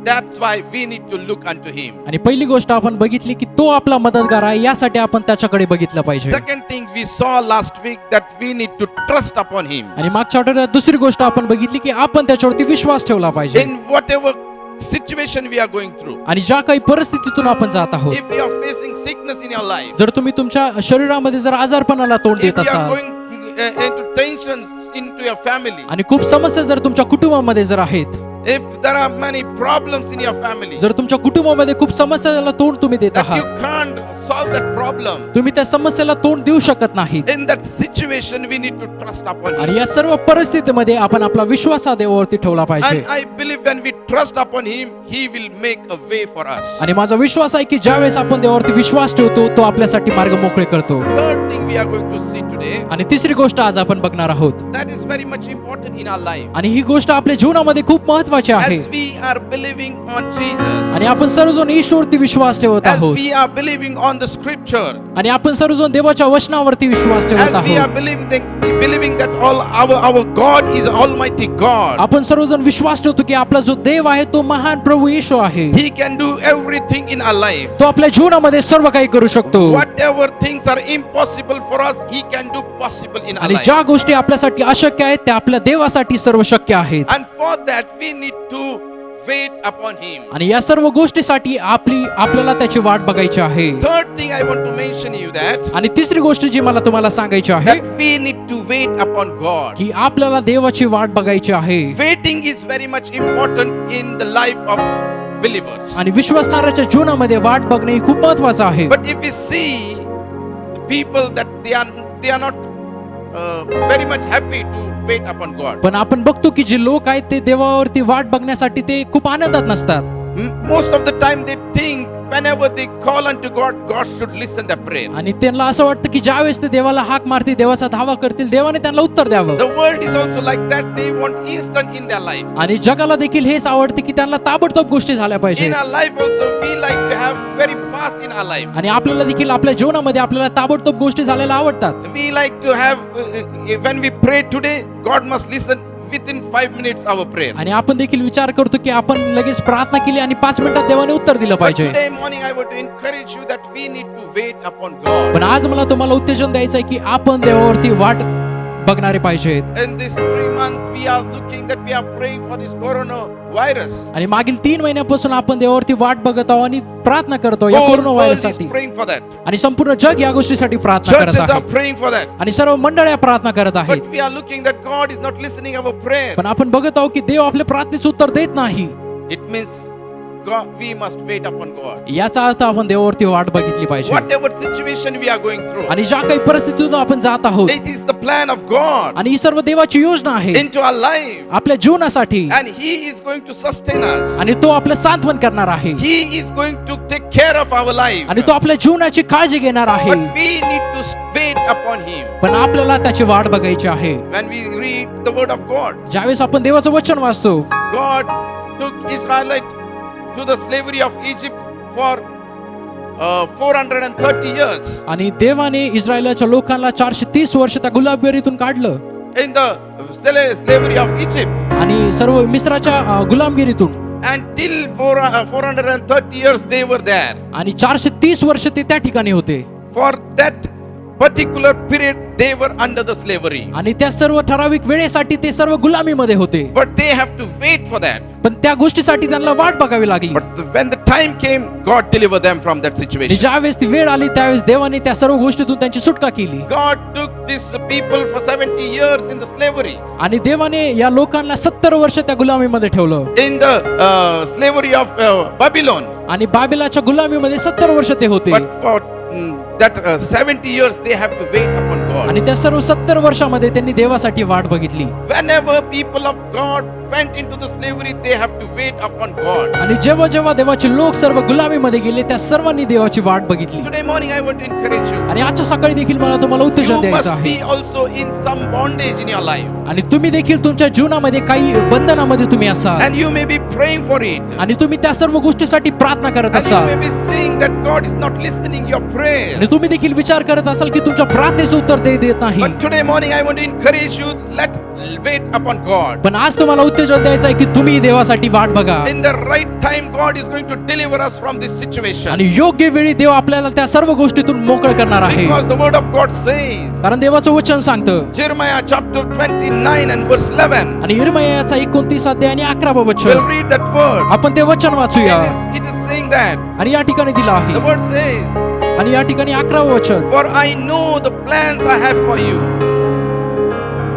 That's why we need to look unto Him. आणि पहिली गोष्ट आपण बघितली की तो आपला मदतगार आहे, यासाठी आपण त्याच्याकडे बघितलं पाहिजे. Second thing we saw last week, that we need to trust upon Him. आणि मागच्या आठवड्यात दुसरी गोष्ट आपण बघितली की आपण त्याच्यावरती विश्वास ठेवला पाहिजे. In whatever situation we are going through, आणि ज्या काही परिस्थितीतून आपण जात आहोत, if we are facing sickness in your life, जर तुम्ही तुमच्या शरीरामध्ये जर आजारपणाला तोंड if देत we are असाल going into tensions into your family, आणि खूप समस्या जर तुमच्या कुटुंबामध्ये जर आहेत, if there are many problems in your family, जर तुमच्या कुटुंबामध्ये खूप समस्याला तोंड तुम्ही देत that you आहात, can't solve that problem, तुम्ही त्या समस्याला तोंड देऊ शकत नाही, in that situation we need to trust upon Him. आणि या सर्व परिस्थितीमध्ये आपण आपला विश्वास हा देवावरती ठेवला पाहिजे. And I believe when we trust upon Him, He will make a way for us. आणि माझा विश्वास आहे की ज्यावेळेस आपण देवावरती विश्वास ठेवतो तो आपल्यासाठी मार्ग मोकळे करतो. Third thing we are going to see today, आणि तिसरी गोष्ट आज आपण बघणार आहोत, that is very much important in our life. आणि ही गोष्ट आपल्या जीवनामध्ये खूप महत्त्वाची आहे. As we are believing on Jesus, आणि आपण सर्वजण ईश्वरवरती विश्वास ठेवत as आहोत, we are believing on the scripture, आणि आपण सर्वजण देवाच्या वचनावरती विश्वास ठेवत as we are आहोत, believing that our God is Almighty God. आपण सर्वजण विश्वास ठेवतो की आपला जो देव आहे तो महान प्रभू येशू आहे. He can do everything in our life. तो आपल्या जीवनामध्ये सर्व काही करू शकतो. Whatever things are impossible for us, He can do possible in our आणि life. ज्या गोष्टी आपल्यासाठी अशक्य आहेत त्या आपल्या देवासाठी सर्व शक्य आहेत. And for that we need to wait upon Him. आणि या सर्व गोष्टीसाठी आपल्याला त्याची वाट बघायची आहे. Third thing I want to mention you that आणि तिसरी गोष्ट जी मला तुम्हाला सांगायची आहे we need to wait upon God. की आपल्याला देवाची वाट बघायची आहे. Waiting is very much important in the life of believers. आणि विश्वासणाऱ्याच्या जीवनामध्ये वाट बघणे हे खूप महत्वाचं आहे. But if we see the people that they are not very much happy to wait upon God. पण आपण बघतो की जे लोक आहेत ते देवावरती वाट बघण्यासाठी ते खूप आनंदात नसतात. Most of the time they think whenever they call unto God, God should listen their prayer. आणि त्यांना असं वाटतं की ज्यावेळेस ते देवाला हाक मारतील, देवाचा धावा करतील, देवाने त्यांना उत्तर द्यावं. The world is also like that. They want instant in their life. आणि जगाला देखील हेच आवडते की त्यांना ताबडतोब गोष्टी झाल्या पाहिजे. In our life also we like to have very fast in our life. आणि आपल्याला देखील आपल्या जीवनामध्ये आपल्याला ताबडतोब गोष्टी झालेल्या आवडतात. We like to have when we pray today, God must listen within 5 minutes our prayer. आणि आपण देखील विचार करतो की आपण लगेच प्रार्थना केली आणि 5 मिनिटात देवाने उत्तर दिलं But पाहिजे. today morning I want to encourage you that we need to wait upon God. पण आज मला तुम्हाला उत्तेजन द्यायचं आहे की आपण देवावरती वाट बघणारे पाहिजेत. In this 3 months we are looking that we are praying for this coronavirus. आणि मागील 3 महिन्यापासून आपण देवावरती वाट बघत आहोत आणि प्रार्थना करतो या Whole corona world is व्हायरससाठी. praying for that. आणि संपूर्ण जग या गोष्टीसाठी प्रार्थना करत Churches are आहे. praying for that. आणि सर्व मंडळ्या प्रार्थना करत आहेत. But we are looking that God is not listening our prayer. पण आपण बघत आहोत की देव आपल्या प्रार्थनेचं उत्तर देत नाही. It means God, we must wait upon God. याचा अर्थ आपण देवावरती वाट बघितली पाहिजे. Whatever situation we are going through, आणि ज्या काही परिस्थितीतून आपण जात आहोत it is the plan of God आणि ही सर्व देवाची योजना आहे into our life. आपल्या जीवनासाठी. And He is going to sustain us. आणि तो आपलं सांत्वन करणार आहे. He is going to take care of our life. आणि तो आपल्या जीवनाची काळजी घेणार आहे. But we need to wait upon Him. पण आपल्याला त्याची वाट बघायची आहे. When we read the word of God, ज्यावेळेस आपण देवाचं वचन वाचतो, God took Israelite to the slavery of Egypt for 430 years. आणि देवाने इस्रायलच्या लोकांना 430 वर्ष त्या गुलामगिरीतून काढलं. In the slavery of Egypt. आणि सर्व मिस्राच्या गुलामगिरीतून. And till 430 years they were there. आणि 430 वर्ष ते त्या ठिकाणी होते. For that particular period they were under the slavery. आणि त्या सर्व ठराविक वेळेसाठी ते सर्व गुलामीमध्ये होते. But they have to wait for that. पण त्या गोष्टीसाठी त्यांना वाट बघावी लागली. But when the time came, God delivered them from that आणि situation. ज्यावेळेस ती वेळ आली त्यावेळेस देवाने त्या सर्व गोष्टीतून त्यांची सुटका केली. God took these people for 70 years in the slavery. आणि देवाने या लोकांना 70 वर्ष त्या गुलामीमध्ये ठेवलं. In the slavery of Babylon. आणि बाबेलाच्या गुलामीमध्ये 70 वर्ष ते होते. But for that 70 years they have to wait upon God. आणि त्या सर्व 70 वर्षामध्ये त्यांनी देवासाठी वाट बघितली. Whenever people of God went into the slavery, they have to wait upon God. आणि जेव्हा जेव्हा देवाचे लोक सर्व गुलामीमध्ये गेले त्या सर्वांनी देवाची वाट बघितली. Today morning I want to encourage you. आणि आजच्या सकाळी देखील मला तुम्हाला उत्तेजन You द्यायचं must आहे. be also in some bondage in your life. आणि तुम्ही देखील तुमच्या जीवनामध्ये काही बंधनामध्ये तुम्ही असाल. And you may be praying for it. आणि तुम्ही त्या सर्व गोष्टीसाठी प्रार्थना करत And you असाल. may be saying that God is not listening your prayer. आणि तुम्ही देखील विचार करत असाल की तुमच्या प्रार्थनेचं उत्तर देत नाही. But today morning I want to encourage you, let wait upon God. पण आज तुम्हाला उत्तेजन द्यायचं आहे की तुम्ही देवासाठी वाट बघा. In the right time God is going to deliver us from this situation. आणि योग्य वेळी देव आपल्याला त्या सर्व गोष्टीतून मोकळ करणार आहे. Because the word of God says, कारण देवाचं वचन सांगतं. Jeremiah chapter 29 and verse 11. आणि इर्मयाचा 29 अध्याय आणि 11 We'll वचन read that word. आपण ते वचन वाचूया. It is saying that. आणि या ठिकाणी दिलं The आहे. word says, आणि या ठिकाणी 11 वचन. For I know the plans I have for you,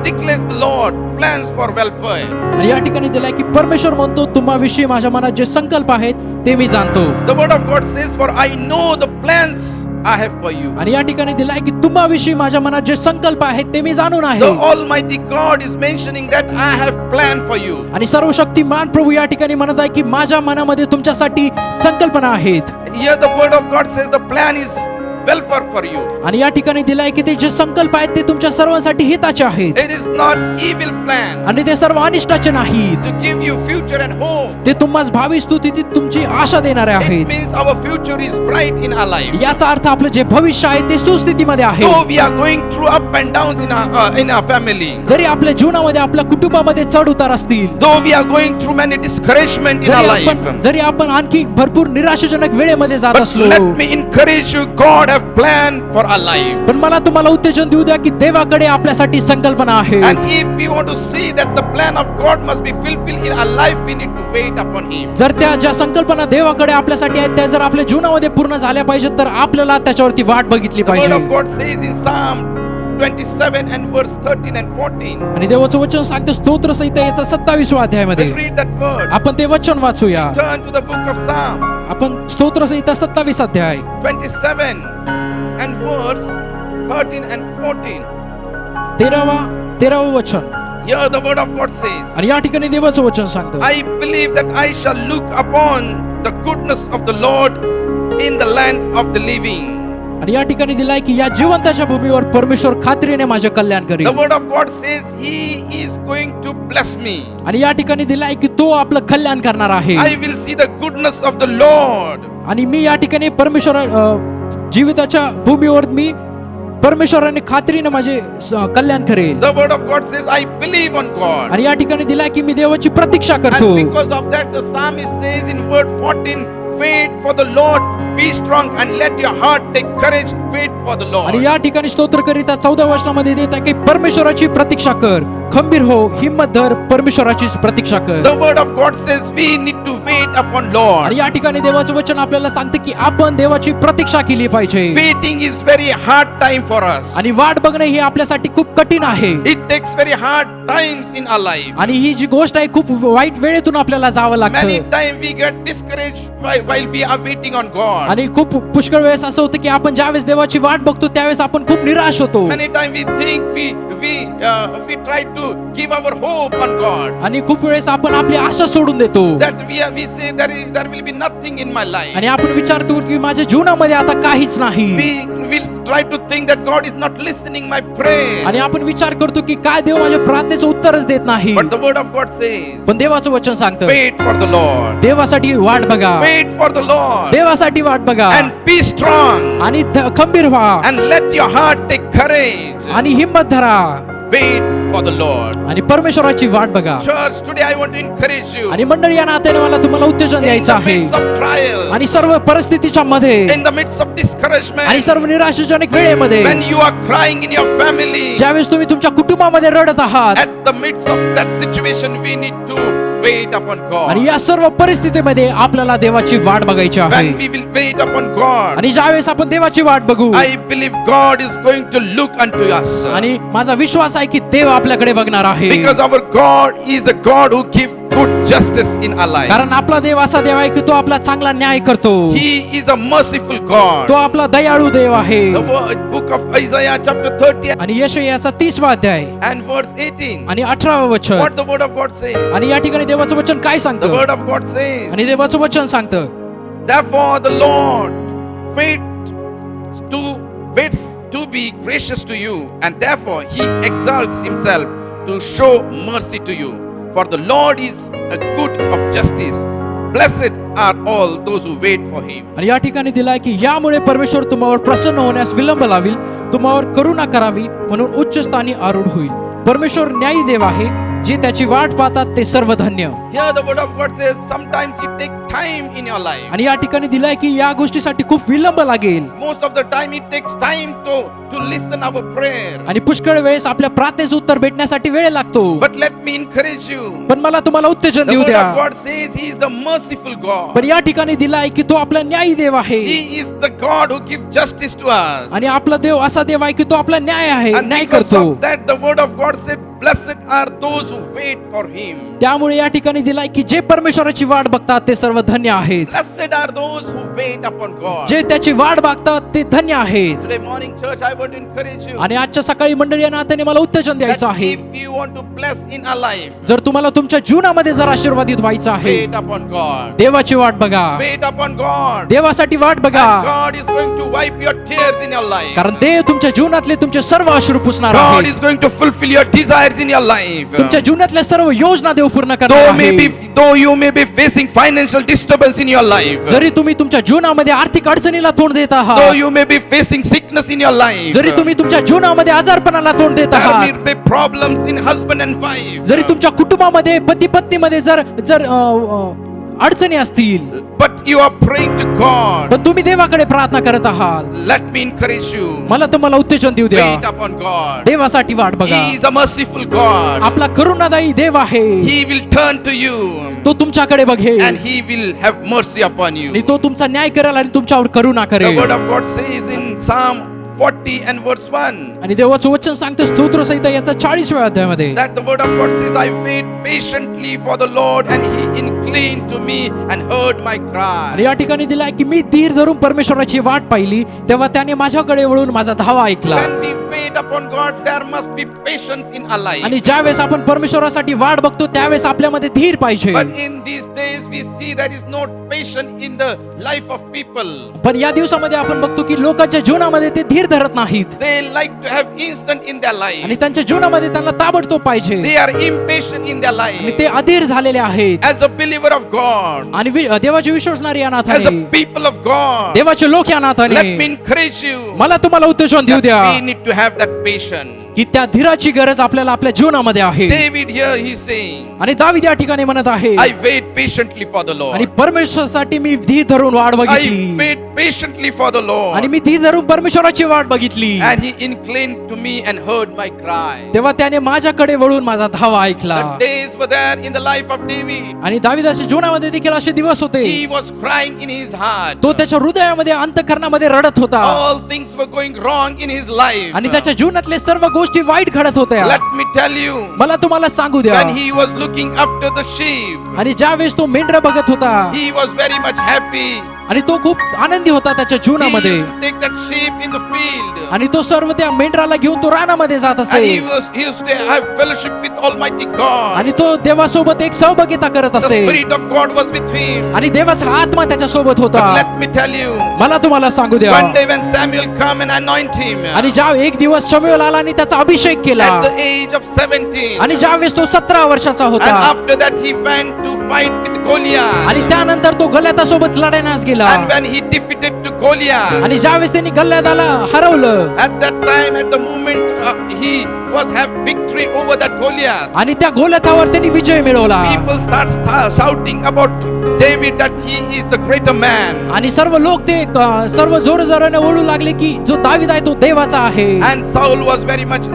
declares the Lord, plans for welfare. आणि या ठिकाणी दिलाय की परमेश्वर म्हणतो तुम्हाविषयी माझ्या मनात जे संकल्प आहेत ते मी जाणतो. The word of God says, For I know the plans I have for you. आणि या ठिकाणी दिलाय की तुम्हाविषयी माझ्या मनात जे संकल्प आहेत ते मी जाणून आहे. The Almighty God is mentioning that I have planned for you. आणि सर्वशक्तिमान प्रभू या ठिकाणी म्हणत आहे की माझ्या मनामध्ये तुमच्यासाठी संकल्पना आहेत. Here the word of God says the plan is welfare for you. आणि या ठिकाणी दिलाय की ते जे संकल्प आहेत ते तुमच्या सर्वांसाठी हिताचे आहेत. It is not evil plan आणि ते सर्व अनिष्टाचे नाहीत. to give you future and hope. ते तुम्हाला भावी स्तुतीत तुमची आशा देणारे It आहेत. means our future is bright in our life. याचा अर्थ आपलं जे भविष्य आहे ते सुस्थितीमध्ये आहे. Though we are going through up and downs in our family. जरी आपल्या जीवनामध्ये आपल्या कुटुंबामध्ये चढ उतार असतील, Though we are going through many discouragement in our life. जरी आपण आणखी भरपूर निराशाजनक वेळेमध्ये जात But असलो, let me encourage you, God have planned for our life. पण मला तुम्हाला उत्तेजन देऊ द्या की देवाकडे आपल्यासाठी संकल्पना आहे. And if we want to see that the plan of God must be fulfilled in our life, we need to wait upon Him. जर त्या ज्या संकल्पना देवाकडे आपल्यासाठी आहेत त्या जर आपल्या जीवनामध्ये पूर्ण झाल्या पाहिजेत तर आपल्याला त्याच्यावरती वाट बघितली The word पाहिजे. of God says in Psalm 27 and verse 13 and 14. आणि देवाचं वचन सांगतं स्तोत्र संहिता याचा 27व्या अध्यायामध्ये We'll read that word. आपण ते वचन वाचूया. Turn to the book of Psalm आपण स्तोत्र संहिता 27 अध्याय 27 and verse 13 and 14. 13वं वचन. Here the word of God says, आणि या ठिकाणी देवाचं वचन सांगतं I believe that I shall look upon the goodness of the Lord in the land of the living. आणि या ठिकाणी दिलाय की या जिवंताच्या भूमीवर परमेश्वर खात्रीने माझे कल्याण The करेल. word of God says He is going to bless me. आणि या ठिकाणी दिलाय की तो आपलं कल्याण करणार आहे. I will see the goodness of the Lord. आणि मी या ठिकाणी परमेश्वर जीविताच्या भूमीवर मी परमेश्वराने खात्रीने माझे कल्याण करेल. The word of God says, I believe on God. आणि या ठिकाणी दिलाय की मी देवाची प्रतीक्षा And करतो. because of that, the psalmist says in word 14, wait for the Lord, be strong and let your heart take courage, wait for the आणि Lord. या ठिकाणी स्तोत्रकरिता 14 वचनामध्ये देत आहे की परमेश्वराची प्रतीक्षा कर, खंबीर हो, हिम्मत धर, परमेश्वराची प्रतीक्षा कर. The word of God says we need to wait upon आणि Lord. या ठिकाणी देवाचं वचन आपल्याला सांगते की आपण देवाची प्रतीक्षा केली पाहिजे. Waiting is very hard time for us. आणि वाट बघणे हे आपल्यासाठी खूप कठीण आहे. It takes very hard times in our life. आणि ही जी गोष्ट आहे खूप वाईट वेळेतून आपल्याला जावं Many लागतं. times we get discouraged while we are waiting on God. आणि खूप पुष्कळ वेळेस असं होतं की आपण ज्यावेळेस देवाची वाट बघतो त्यावेळेस आपण खूप निराश होतो. Many times we think we try to give our hope on God. आणि खूप वेळेस आपण आपली आशा सोडून देतो. That we say there will be nothing in my life. आणि आपण विचारतो की माझ्या जीवनामध्ये आता काहीच नाही. We will try to think that God is not listening my prayer. आणि आपण विचार करतो की काय देव माझ्या प्रार्थनेचं उत्तरच देत नाही. But the word of God says, पण देवाचं वचन सांगतं wait for the Lord. देवासाठी वाट बघा, Wait for the Lord. देवासाठी वाट बघा And be strong. आणि खंबीर व्हा And let your heart take courage. आणि हिम्मत धरा Wait for the Lord. आणि परमेश्वराची वाट बघा. Church, today I want to encourage you. आणि मंडळी या नात्याने मला तुम्हाला उत्तेजन In द्यायचं the आहे. midst of trial, आणि सर्व परिस्थितीच्या मध्ये in the midst of discouragement, आणि सर्व निराशाजनक वेळेमध्ये when you are crying in your family, ज्यावेळेस तुम्ही तुमच्या कुटुंबामध्ये रडत आहात at the midst of that situation, we need to wait upon आणि God. या सर्व परिस्थितीमध्ये आपल्याला देवाची वाट बघायची When आहे. we will wait upon God, आणि ज्यावेळेस आपण देवाची वाट बघू I believe God is going to look unto us. आणि माझा विश्वास आहे की देव आपल्याकडे बघणार आहे. Because our God is a God who gives good justice in our life. कारण आपला देव असा देव आहे की तो आपला चांगला न्याय करतो. He is a merciful God. तो आपला दयाळू देव आहे. The book of Isaiah chapter 30 आणि यशायाचा 30वा अध्याय and verse 18. आणि 18वा वचन. What the word of God says? आणि या ठिकाणी देवाचं वचन काय The सांगतं? word of God says, आणि देवाचं वचन सांगतं therefore the Lord waits to be gracious to you, and therefore he exalts himself to show mercy to you. For the Lord is a good of justice. Blessed are all those who wait for him. आणि या ठिकाणी दिलाय की यामुळे परमेश्वर तुम्हावर प्रसन्न होण्यास विलंब लावील, तुम्हावर करुणा करावी म्हणून उच्च स्थानी आरूढ होईल. परमेश्वर न्यायी देव आहे, जे त्याची वाट पाहतात ते सर्व धन्य. Here the word of God says sometimes it takes time in your life. आणि या ठिकाणी दिलाय की या गोष्टीसाठी खूप विलंब लागेल. Most of the time it takes time to listen our prayer. आणि पुष्कळ वेळेस आपल्या प्रार्थनेचं उत्तर भेटण्यासाठी वेळ लागतो. But let me encourage you. पण मला तुम्हाला उत्तेजन The देऊ word द्या. of God says he is the merciful God. पण या ठिकाणी दिलाय की तो आपला न्यायी देव आहे. He is the God who gives justice to us. आणि आपला देव असा देव आहे की तो आपला न्याय आहे, And न्याय because करतो. of that the word of God said, blessed are those who wait for him. त्यामुळे या ठिकाणी दिलाय की जे परमेश्वराची वाट बघतात ते सर्व धन्य आहेत. Blessed are those who wait upon God. जे त्याची वाट बघतात ते धन्य आहेत. Today morning church I want to encourage you आणि आजच्या सकाळी मंडळी या नात्याने मला उत्तेजन द्यायचं that आहे. if you want to bless in our life, जर तुम्हाला तुमच्या जीवनामध्ये जर आशीर्वादित व्हायचं आहे, wait upon God. देवाची वाट बघा, Wait upon God. देवासाठी वाट बघा. And God is going to wipe your tears in your life. कारण देव तुमच्या जीवनातले तुमचे सर्व अश्रू पुसणार God आहे. is going to fulfill your desires in your life. तुमच्या जीवनातल्या सर्व योजना देव पूर्ण करणार आहे. Though you may be facing financial disturbance in your life, जरी तुम्ही तुमच्या जीवनामध्ये आर्थिक अडचणीला तोंड देत though आहात, you may be facing sickness in your life, जरी तुम्ही तुमच्या जीवनामध्ये आजारपणाला तोंड देत there may आहात, be problems in husband and wife, जरी तुमच्या कुटुंबामध्ये पती पत्नीमध्ये जर जर अडचणी असतील, but you are praying to God, पण तुम्ही देवाकडे प्रार्थना करत आहात, let me encourage you. मला तुम्हाला उत्तेजन देऊ द्या. Wait upon God. देवासाठी वाट बघा. He is a merciful God. आपला करुणादायी देव आहे. He will turn to you तो तुमच्याकडे बघेल and he will have mercy upon आणि you. तो तुमचा न्याय करेल आणि तुमच्यावर करुणा The करेल. word of God says in Psalm 40 and verse 1. आणि देवाचं वचन सांगतं स्तोत्र संहिता याचा 40व्या अध्यायामध्ये That the word of God says, I wait patiently for the Lord, and he inclined to me and heard my आणि cry. या ठिकाणी दिलाय की मी धीर धरून परमेश्वराची वाट पाहिली तेव्हा त्याने माझ्याकडे वळून माझा धावा ऐकला. When we wait upon God, there must be patience in our life. आणि ज्या वेळेस आपण परमेश्वरासाठी वाट बघतो त्यावेळेस आपल्यामध्ये धीर पाहिजे. But in these days, we see there is no patience in the life of people. पण या दिवसामध्ये आपण बघतो की लोकांच्या जीवनामध्ये ते धीर धरत नाहीत They like to have instant in their life. आणि त्यांच्या जीवनामध्ये त्यांना ताबडतोब पाहिजे They are impatient in their आणि life. ते अधीर झालेले आहेत. As a believer of God, आणि देवाचे विश्वासणारे या as a नात्याने people of God, देवाचे लोक या let me नात्याने encourage you मला तुम्हाला उत्तेजन देऊ that द्या we need to have that patience. की त्या धीराची गरज आपल्याला आपल्या जीवनामध्ये आहे. David here, he's saying, आणि दावीद या ठिकाणी म्हणत आहे I wait patiently for the आणि Lord. परमेश्वरासाठी मी धीर धरून वाट I बघितली wait patiently for the आणि Lord. मी धीर धरून परमेश्वराची वाट बघितली And he inclined to me and heard my cry. तेव्हा त्याने माझ्याकडे वळून माझा धावा ऐकला. The days were there in the life of David. आणि दाविदाच्या जीवनामध्ये देखील असे दिवस होते He was crying in his heart. तो त्याच्या हृदयामध्ये अंतःकरणामध्ये रडत होता All things were going wrong in his life. आणि त्याच्या जीवनातले सर्व गोष्टी वाईट घडत होत्या. Let me tell you, मला तुम्हाला सांगू द्या when he was looking after the sheep, आणि ज्या वेळेस तो मेंढर बघत होता he was very much happy. आणि तो खूप आनंदी होता त्याच्या He जीवनामध्ये used to take that sheep in the field. आणि तो सर्व त्या मेंढराला घेऊन तो रानामध्ये जात And असे he used to have fellowship with Almighty God. आणि तो देवासोबत एक सहभागिता करत The असे Spirit of God was with him. आणि देवाचा आत्मा त्याच्या सोबत होता. But let me tell you, मला तुम्हाला सांगू द्या one day when Samuel come and anoint him, आणि ज्या एक दिवस शमूएल आला आणि त्याचा अभिषेक केला at the age of 17, आणि ज्या वेळेस तो 17 वर्षाचा and होता after that he went to fight with Goliath. आणि त्यानंतर तो गल्यातासोबत लढण्यास गेला And when he defeated to Goliath, आणि ज्या वेळेस त्यांनी गल्याताला हरवलं at that time, at the moment, he was have victory over that Goliath. आणि त्या गोल्यातावर त्यांनी विजय मिळवला People start shouting about David that he is the greater man. आणि सर्व लोक ते सर्व जोरजोराने ओढू लागले की जो दावीद आहे तो देवाचा आहे. And Saul was very much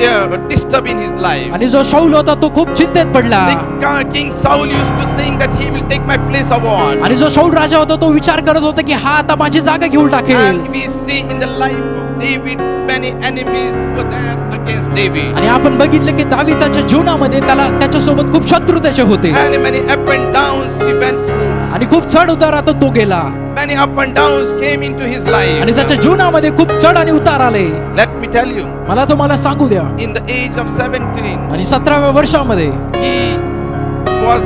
disturbed in his life. आणि जो शाऊल होता तो खूप चिंतेत पडला The King Saul used to think that he will take my place or what. आणि जो शाऊल राजा होता तो विचार करत होता की हा आता माझी जागा घेऊन टाकेल. And we see in the life of David, many enemies were there against David. आणि आपण बघितलं की दाविदाच्या जीवनामध्ये त्याच्यासोबत खूप शत्रू त्याचे होते And many up and downs he went through. आणि खूप चढ उतारात तो गेला Many up and downs came into his life. आणि त्याच्या जीवनामध्ये खूप चढ आणि उतार आले. Let me tell you, मला तुम्हाला सांगू द्या in the age of 17, आणि 17व्या वर्षामध्ये he was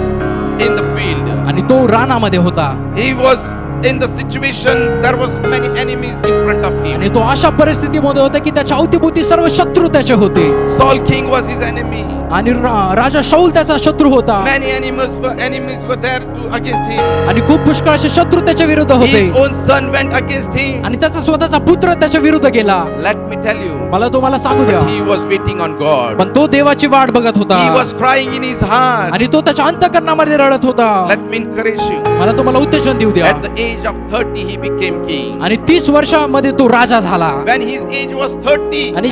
in the field. आणि तो रानामध्ये होता He was in the situation, there was many enemies in front of him. आणि तो अशा परिस्थितीमध्ये होता की त्याच्या अवतीभोवती सर्व शत्रू त्याचे होते Saul king was his enemy. आणि राजा शाऊल त्याचा शत्रू होता Many enemies were there to against him. आणि खूप पुष्कळ असे शत्रू त्याच्या विरुद्ध होते His own son went against him. आणि त्याचा स्वतःचा पुत्र त्याच्या विरुद्ध गेला. Let me tell you, मला तुम्हाला सांगू द्या he was waiting on God. पण तो देवाची वाट बघत होता He was crying in his heart. आणि तो त्याच्या अंतःकरणामध्ये रडत होता. Let me encourage you. मला तुम्हाला उत्तेजन देऊ द्या At the age of 30, he became king. आणि 30 वर्षामध्ये तो राजा झाला When his age was 30, आणि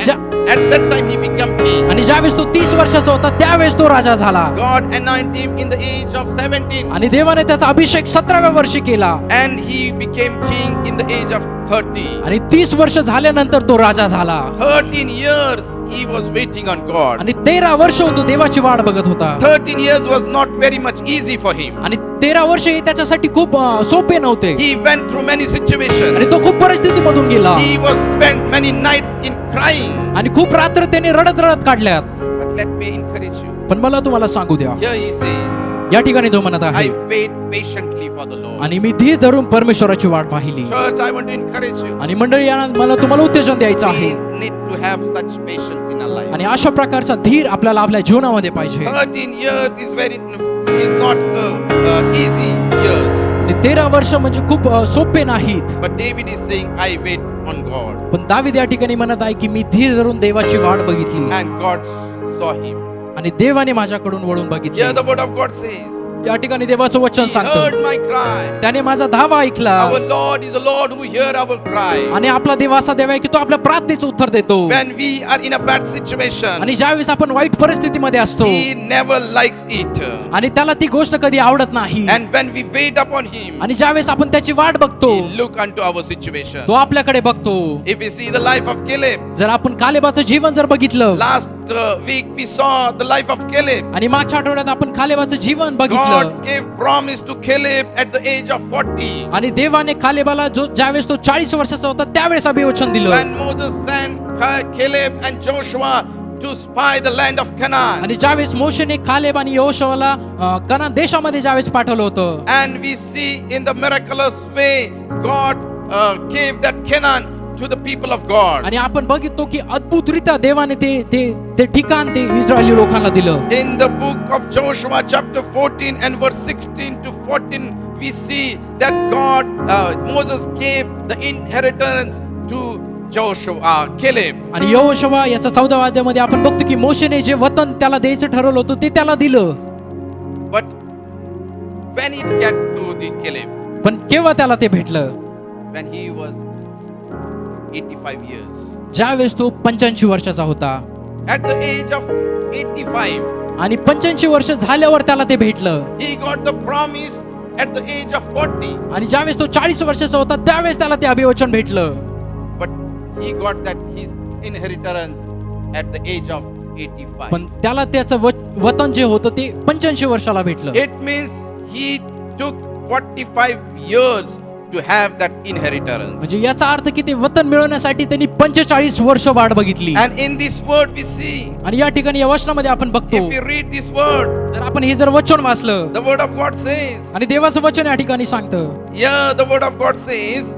at that time he became king. आणि ज्यावेळेस तो 30 वर्षाचा होता त्यावेळेस तो राजा झाला God anointed him in the age of 17. आणि देवाने त्याचा अभिषेक 17व्या वर्षी केला And he became king in the age of 30. आणि 30 वर्ष झाल्यानंतर तो राजा झाला 13 years he was waiting on God. आणि 13 वर्ष तो देवाची वाट बघत होता 13 years was not very much easy for him. आणि 13 वर्ष हे त्याच्यासाठी खूप सोपे नव्हते He went through many situations. आणि तो खूप परिस्थितीमधून गेला He was spent many nights in crying. आणि खूप रात्र त्याने रडत रडत काढल्यात. But let me encourage you. पण मला तुम्हाला सांगू द्या Here he says, या ठिकाणी तो म्हणत I आहे wait patiently for the Lord. आणि मी धीर धरून परमेश्वराची वाट पाहिली. Church, I want to encourage you. आणि मंडळी मला तुम्हाला उत्तेजन द्यायचं We आहे need to have such patience in our life. आणि अशा प्रकारचा धीर आपल्याला आपल्या जीवनामध्ये पाहिजे. 13 years is not easy years. आणि 13 वर्ष म्हणजे खूप सोपे नाहीत. But David is saying, I wait on God. पण दावीद या ठिकाणी म्हणत आहे की मी धीर धरून देवाची वाट बघितली And God saw him. आणि देवाने माझ्याकडून वळून बघितले. Here the word of God says, या ठिकाणी देवाचं वचन He heard सांगतं my cry. त्याने माझा धावा ऐकला Our Lord is a Lord who hear our cry. आणि आपला देव असा देव आहे की तो आपल्या प्रार्थनेचं उत्तर देतो When we are in a bad situation, आणि ज्यावेळेस आपण वाईट परिस्थितीमध्ये असतो He never likes it. आणि त्याला ती गोष्ट कधी आवडत नाही And when we wait upon Him, आणि ज्यावेळेस आपण त्याची वाट बघतो He look unto our situation. तो आपल्याकडे बघतो. If we see the life of Caleb, जर आपण कालेबाचं जीवन जर बघितलं last week we saw the life of Caleb. आणि मागच्या आठवड्यात आपण कालेबाचं जीवन God बघितलं gave promise to Caleb at the age of 40. आणि देवाने कालेबाला जो ज्यावेळेस तो 40 वर्षाचा होता त्यावेळेस अभिवचन दिलं When Moses sent Caleb and Joshua to spy the land of Canaan. आणि ज्यावेळेस मोशेने कालेब आणि यहोशूआला कनान देशामध्ये ज्यावेळेस पाठवलं होतं And we see in the miraculous way God gave that Canaan to the people of God. आणि आपण बघितलो की अद्भुतरित्या देवाने ते ठिकाण ते इस्रायली लोकांना दिलं. In the book of Joshua chapter 14 and verse 16 to 14 we see that God Moses gave the inheritance to Joshua Caleb. आणि यहोशूआ याचा 14व्या अध्यायामध्ये आपण बघतो की मोशेने जे वतन त्याला द्यायचं ठरवलं होतं ते त्याला दिलं. But when it get to the Caleb, पण केव्हा त्याला ते भेटलं? when he was 85 years, ज्यावेळेस तो 85 वर्षाचा होता at the age of 85 आणि 85 वर्ष झाल्यावर त्याला ते भेटलं. he got the promise at the age of 40. आणि ज्यावेळेस तो 40 वर्षाचा होता त्यावेळेस त्याला ते अभिवचन भेटलं. But he got that his inheritance at the age of 85. पण त्याला त्याचं वतन जे होतं ते 85 वर्षाला भेटलं. It means he took 45 years to have that inheritance. म्हणजे याचा अर्थ की ते वतन मिळवण्यासाठी त्यांनी 45 वर्ष वाट बघितली. And in this word we see, आणि या ठिकाणी या वचनामध्ये आपण बघतो if we read this word, जर आपण हे जर वचन वाचलं the word of God says, आणि देवाचं वचन या ठिकाणी सांगतं, yeah, the word of God says,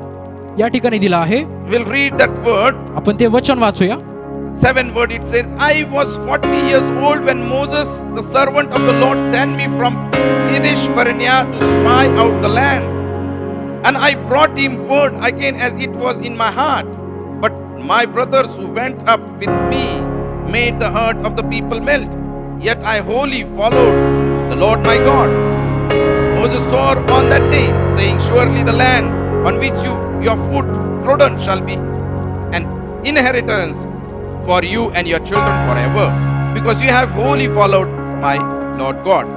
या ठिकाणी दिलं आहे, we'll read that word. आपण ते वचन वाचूया. 7 word it says, I was 40 years old when Moses, the servant of the Lord, sent me from Kadesh Barnea to spy out the land. And I brought him word again as it was in my heart. But my brothers who went up with me made the heart of the people melt. Yet I wholly followed the Lord my God. Moses swore on that day, saying, surely the land on which your foot trodden shall be an inheritance for you and your children forever, because you have wholly followed my Lord God.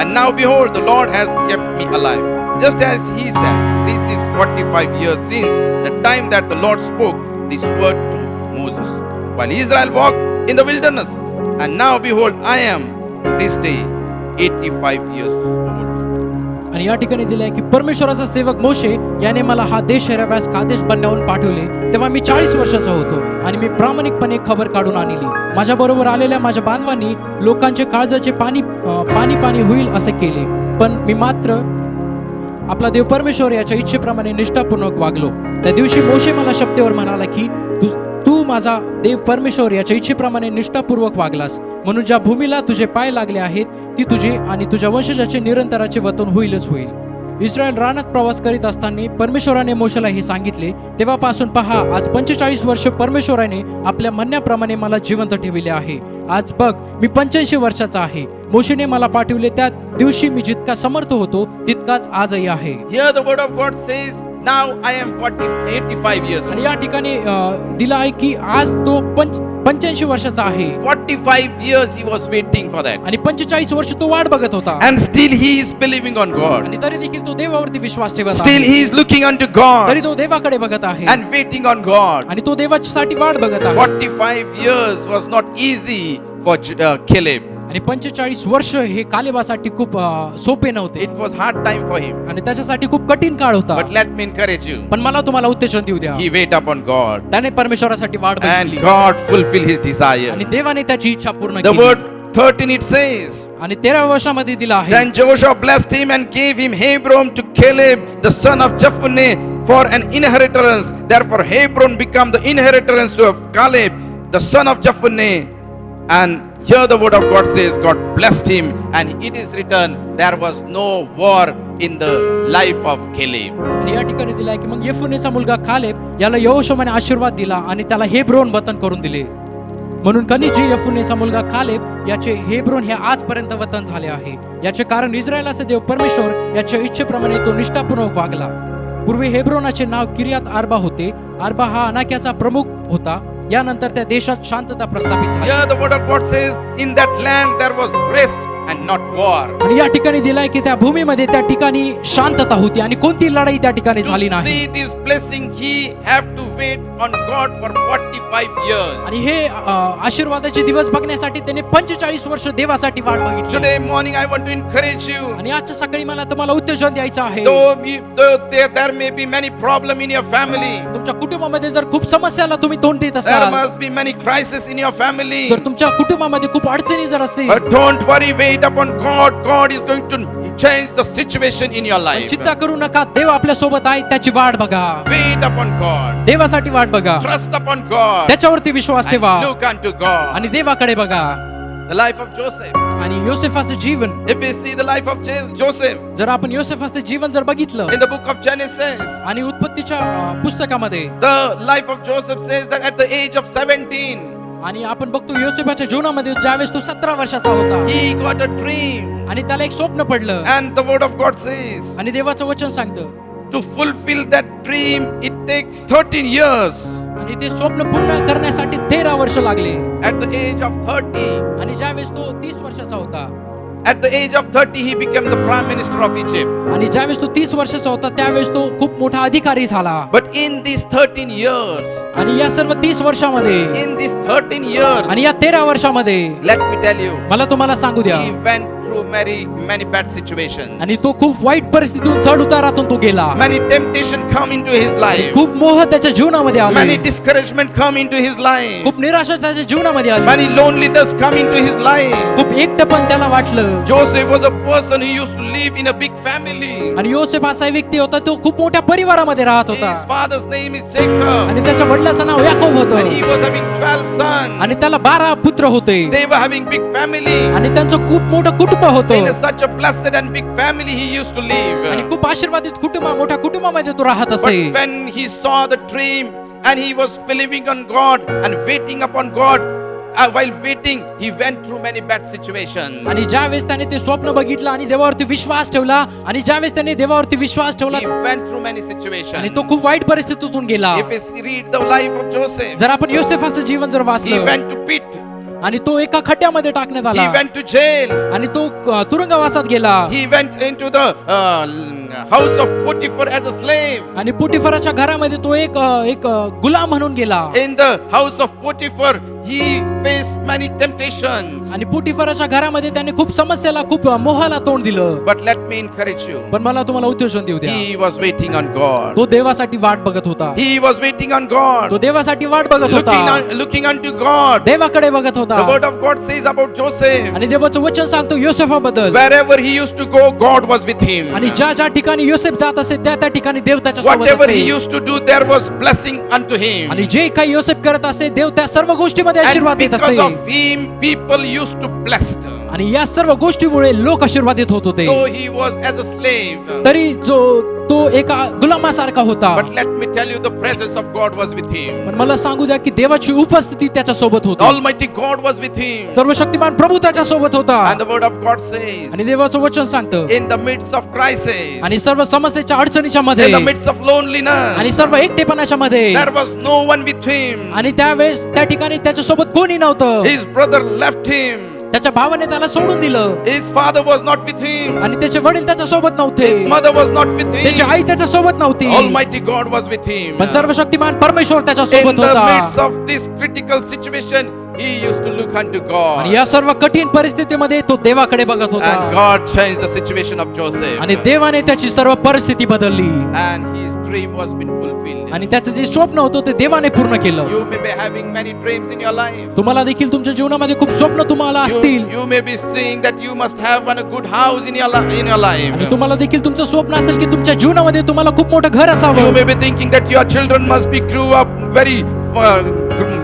And now behold, the Lord has kept me alive, just as he said. This is 45 years since the time that the Lord spoke this word to Moses, while Israel walked in the wilderness. And now behold, I am this day 85 years old. आणि या ठिकाणी दिलंय की परमेश्वराचा सेवक मोशे याने मला हा देश हेराव्यास कादेश बनवून पाठवले, तेव्हा मी 40 वर्षाचा होतो आणि मी प्रामाणिकपणे खबर काढून आणली. माझ्या बरोबर आलेल्या माझ्या बांधवांनी लोकांचे काळजाचे पाणी होईल असे केले, पण मी मात्र आपला देव परमेश्वर याच्या इच्छेप्रमाणे निष्ठापूर्वक वागलो. त्या दिवशी मोशे मला शब्दावर म्हणाला की तू माझा देव परमेश्वर याच्या इच्छेप्रमाणे निष्ठापूर्वक वागलास, म्हणून ज्या भूमीला तुझे पाय लागले आहेत ती तुझे आणि तुझ्या वंशजाचे निरंतराचे वतन होईलच होईल. इस्रायल रानात प्रवास करीत असताना परमेश्वराने मोशेला हे सांगितले. तेव्हापासून पहा, आज 45 वर्ष परमेश्वराने आपल्या म्हणण्याप्रमाणे मला जिवंत ठेवले आहे. आज बघ, मी 85 वर्षाचा आहे. मोशेने मला पाठवले त्या दिवशी मी जितका समर्थ होतो तितकाच आजही आहे. Here the word of God says, now I am 85 years old. आणि या ठिकाणी दिला आहे की आज तो 85 वर्षाचा आहे. 45 years he was waiting for that. आणि 45 वर्ष तो वाट बघत होता. And still he is believing on God. आणि तरी देखील तो देवावरती विश्वास ठेवत Still आहे. he is looking unto God तरी तो देवाकडे बघत आहे and waiting on God. आणि तो देवासाठी वाट बघत आहे. 45 years was not easy for Caleb. आणि 45 वर्ष हे कालेबासाठी खूप सोपे नव्हते. It was hard time for him. आणि त्याच्यासाठी खूप कठीण काळ होता. But let me encourage you. पण मला तुम्हाला उत्तेजन देऊ द्या. He wait upon God. त्याने परमेश्वरासाठी वाट And बघितली God fulfilled his desire. आणि देवाने त्याची इच्छा पूर्ण The केली. word 13 it says, आणि 13व्या वर्षामध्ये दिला आहे. then Joshua blessed him and gave him Hebron to Caleb the son of Jephunneh for an inheritance. Therefore Hebron became the inheritance of Caleb the son of Jephunneh. And here the word of God says God blessed him, and it is written there was no war in the life of Caleb. आणि या ठिकाणी दिला आहे की मग येफुन्नेचा मुलगा Caleb याला यहोशूआने आशीर्वाद दिला आणि त्याला हेब्रोन वतन करून दिले. म्हणून कनिजी यफुनेचा मुलगा कालेब याचे हेब्रोन हे आजपर्यंत वतन झाले आहे. याचे कारण इस्रायलाचे देव परमेश्वर याच्या इच्छेप्रमाणे तो निष्ठापूर्वक वागला. पूर्वी हेब्रोनाचे नाव किर्यात आर्बा होते. आर्बा हा अनाक्याचा प्रमुख होता. यानंतर त्या देशात शांतता प्रस्थापित झाली. Here the word of God says, in that land there was rest and not war. आणि या ठिकाणी दिलाय की त्या भूमीमध्ये त्या ठिकाणी शांतता होती आणि कोणती लढाई त्या ठिकाणी To झाली नाही. see this blessing, he have to wait on God for 45 years. आणि हे आशीर्वादाचे दिवस बघण्यासाठी त्याने 45 वर्ष देवासाठी वाट बघितली. Today morning I want to encourage you. आणि आजच्या सकाळी मला तुम्हाला उत्तेजन द्यायचं आहे. Though there may be many problem in your family, तुमच्या कुटुंबामध्ये जर खूप समस्याला तुम्ही तोंड देत there असाल, must be many crises in your family. जर तुमच्या कुटुंबामध्ये खूप अडचणी जर असेल, But don't worry, wait upon God. God is going to change the situation in your life. चिंता करू नका, देव आपल्या सोबत आहे, त्याची वाट बघा. Wait upon God. देवासाठी वाट बघा, Trust upon God. त्याच्यावरती विश्वास ठेवा And look unto God. आणि देवाकडे बघा. The life of Joseph. आणि योसेफाचे जीवन, If we see the life of Joseph जर आपण योसेफाचे जीवन जर बघितलं in the book of Genesis, आणि उत्पत्तीच्या पुस्तकामध्ये, the life of Joseph says that at the age of 17, आणि आपण बघतो योसेफाच्या जीवनामध्ये ज्यावेळेस तो 17 वर्षाचा होता he got a dream. आणि त्याला एक स्वप्न पडलं. And the word of God says, आणि देवाचं वचन सांगतं to fulfill that dream, it takes 13 years. आणि ते स्वप्न पूर्ण करण्यासाठी 13 वर्ष लागले. At the age of 30, आणि ज्यावेळेस तो 30 वर्षाचा होता at the age of 30, he became the prime minister of Egypt. आणि ज्यावेळेस तो 30 वर्षाचा होता त्यावेळेस तो खूप मोठा अधिकारी झाला. But in these 13 years, आणि या सर्व 30 वर्षामध्ये in these 13 years, आणि या 13 वर्षामध्ये let me tell you, मला तुम्हाला सांगू द्या, he went through many bad situations. आणि तो खूप वाईट परिस्थितीतून चढ उतारातून तो गेला. Many temptation come into his life. खूप मोह त्याच्या जीवनामध्ये आले. Many discouragement come into his life. खूप निराशा त्याच्या जीवनामध्ये आली. Many loneliness come into his life. खूप एकटेपण त्याला वाटलं. Joseph was a person who used to live in a big family. आणि योसेफ असा व्यक्ती होता, तो खूप मोठ्या परिवारामध्ये राहत होता. His father's name is Jacob. आणि त्याच्या वडिलाचं नाव याकोब And होतं. he was having 12 sons. आणि त्याला 12 पुत्र होते. They were having big family. आणि त्यांचं खूप मोठं कुटुंब In होतं. such a blessed and big family he used to live. आणि खूप आशीर्वादित कुटुंब, मोठ्या कुटुंबामध्ये तो राहत But असे. when he saw the dream and he was believing on God and waiting upon God, while waiting he went through many bad situations. आणि ज्यावेळेस त्याने ते स्वप्न बघितलं आणि देवावरती विश्वास ठेवला, आणि ज्यावेळेस त्याने देवावरती विश्वास ठेवला He went through many situations. आणि तो खूप वाईट परिस्थितीतून गेला. If we read the life of Joseph, जर आपण योसेफाचं जीवन जर he वाचलं, went to pit, आणि तो एका खड्ड्यामध्ये टाकण्यात he आला went to jail, आणि तो तुरुंगवासात गेला. he went into the house of Potiphar as a slave. आणि पुटिफराच्या घरामध्ये तो एक गुलाम म्हणून गेला. In the house of Potiphar he faced many temptations. आणि पुटिफराच्या घरामध्ये त्याने खूप समस्याला, खूप मोहाला तोंड दिलं. But let me encourage you, पण मला तुम्हाला उत्तेजन देऊ द्या, he was waiting on God. तो देवासाठी वाट बघत होता. He was waiting on God, तो देवासाठी वाट बघत होता, looking unto God. देवाकडे बघत The होता. word of God says about Joseph, आणि देवाचं वचन सांगतो योसेफाबद्दल, wherever he used to go, God was with him. आणि ज्या ज्या ठिकाणी योसेफ जात असे त्या त्या ठिकाणी देव त्याच्या सोबत Whatever he असे. used to do, there was blessing unto him. आणि जे काही योसेफ करत असे, देव त्या सर्व गोष्टीमध्ये And आशीर्वाद देत because असे. of him, people used to blessed. आणि या सर्व गोष्टीमुळे लोक आशीर्वादित होत होते. Though he was as a slave, तरी तो एका गुलामासारखा होता. but let me tell you, the presence of God was with him. पण मला सांगू द्या की देवाची उपस्थिती त्याच्या सोबत The होती. Almighty God was with him. सर्वशक्तिमान प्रभू त्याच्या सोबत होता. And the word of God says, आणि देवाचं वचन सांगतं, in the midst of crisis, आणि सर्व समस्येच्या अडचणीच्या मध्ये, in the midst of loneliness, आणि सर्व एकटेपणाच्या मध्ये, there was no one with him. आणि त्यावेळेस त्या ठिकाणी त्याच्या सोबत कोणी नव्हतं. His brother left him. त्याच्या भावाने त्याला सोडून दिलं. His father was not with him. आणि त्याचे वडील त्याच्या सोबत नव्हते. His mother was not with त्याची him. आई त्याच्या सोबत नव्हती. Almighty God was with him. पण सर्वशक्तिमान परमेश्वर त्याच्या In सोबत the होता. midst of this critical situation, he used to look unto आणि God. या सर्व कठीण परिस्थितीमध्ये तो देवाकडे बघत And होता. God changed the situation of Joseph. आणि देवाने त्याची सर्व परिस्थिती बदलली. And his dream was been fulfilled. आणि त्याचं जे स्वप्न होतं ते देवाने पूर्ण केलं. You may be having many dreams in your life. तुम्हाला देखील तुमच्या जीवनामध्ये खूप स्वप्न तुम्हाला असतील. You may be seeing that you must have a good house in your life. आणि तुम्हाला देखील तुमचं स्वप्न असेल की तुमच्या जीवनामध्ये तुम्हाला खूप मोठं घर You असावं. may be thinking that your children must be grew up very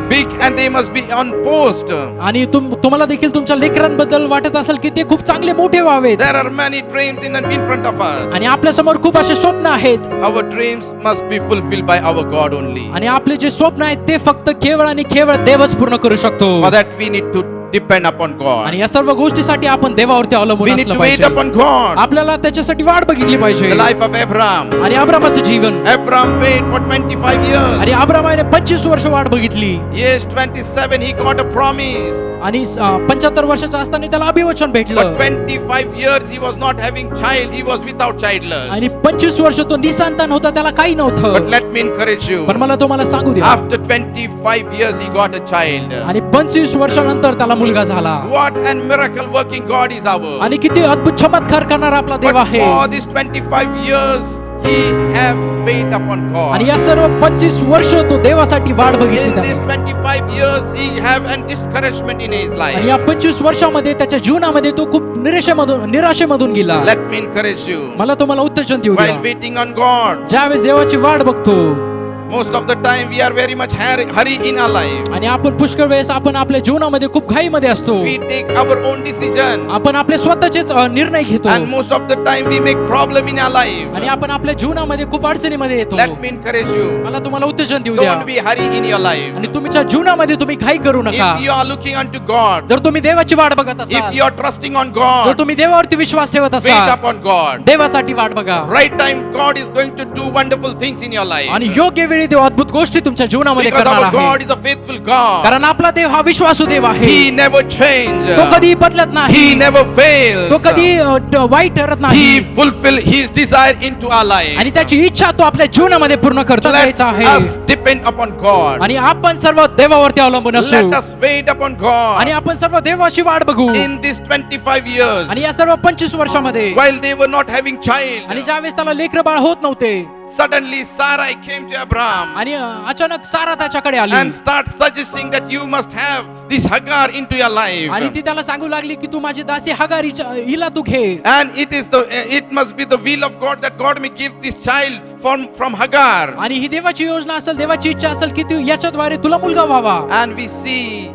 big and they must be on post. आणि तुम्हाला देखील तुमच्या लेकरांबद्दल वाटत असेल की ते खूप चांगले मोठे व्हावेत. There are many dreams in front of us. आणि आपल्या समोर खूप असे स्वप्न आहेत. Our dreams must be fulfilled by our God only. आणि आपले जे स्वप्न आहेत ते फक्त केवळ आणि केवळ देवच पूर्ण करू शकतो. For that we need to depend upon God. आणि या सर्व गोष्टीसाठी आपण देवावरती अवलंबून We need असलं to wait पाहिजे. upon God. आपल्याला त्याच्यासाठी वाट बघितली पाहिजे. The life of Abraham. आणि अब्रामाचं जीवन. Abraham waited for 25 years. आणि अब्रामाने 25 वर्ष वाट बघितली. Yes, 27 he got a promise. आणि 75 वर्षाचा असताना त्याला अभिवचन भेटलं. But 25 years he was not having child. He was without childless. आणि 25 वर्ष तो निसंतान होता, त्याला काही But नव्हतं. let me encourage you. पण मला तुम्हाला सांगू द्या, After 25 years he got a child. आणि 25 वर्षानंतर त्याला मुलगा झाला. What a miracle working God is our. आणि किती अद्भुत चमत्कार करणारा आपला देव But आहे. for these 25 years he have wait upon आणि God. या सर्व 25 वर्ष तो देवासाठी वाट बघितली In त्याने. these 25 years he have an discouragement in his आणि या life. 25 वर्षामध्ये त्याच्या जीवनामध्ये तो खूप निराशेमधून गेला. Let me encourage you. मला तुम्हाला उत्तेजन देऊ While द्या. waiting on God, ज्यावेळेस देवाची वाट बघतो most of the time we are very much hurry in our life. आणि आपण पुष्कळ वेळेस आपण आपल्या जीवनामध्ये खूप घाईमध्ये असतो. We take our own decision. आपण आपले स्वतःचेच निर्णय घेतो. And most of the time we make problem in our life. आणि आपण आपल्या जीवनामध्ये खूप अडचणीमध्ये येतो. Let me encourage you. मला तुम्हाला उत्तेजन देऊ द्या. Don't be hurry in your life. आणि तुमच्या जीवनामध्ये तुम्ही घाई करू नका. If you are looking unto God, जर तुम्ही देवाची वाट बघत if असाल, you are trusting on जर God, तुम्ही देवावरती विश्वास ठेवत wait असाल, upon God. देवासाठी वाट बघा. Right time God is going to do wonderful things in your life. आणि योग्य वेळी देव अद्भुत गोष्टी तुमच्या जीवनामध्ये Because करणार our आहे. God is a faithful God. कारण आपला देव हा विश्वासू देव आहे. He never changes. तो कधी बदलत नाही. He never fails. तो कधी वाईट ठरत नाही. He fulfill His desire into our life. आणि त्याची इच्छा तो आपल्या जीवनामध्ये पूर्ण करतो Let द्यायचा आहे. us depend upon God. आणि आपण सर्व देवावरती अवलंबून असू. Let us wait upon God. आणि आपण सर्व देवाची वाट बघू. In these 25 years, आणि या सर्व 25 वर्षामध्ये while they were not having child, आणि ज्यावेळेस त्याला लेकर बाळ होत नव्हते, suddenly Sarai came to Abraham आणि अचानक सारा त्याच्याकडे आली. and start suggesting that you must have this Hagar into your life. आणि ती त्याला सांगू लागली की तू माझी दासी हगार हिला तू घे. And it must be the will of God that God may give this child from Hagar. आणि ही देवाची योजना असेल, देवाची इच्छा असेल की तू याच्याद्वारे तुला मुलगा व्हावा. And we see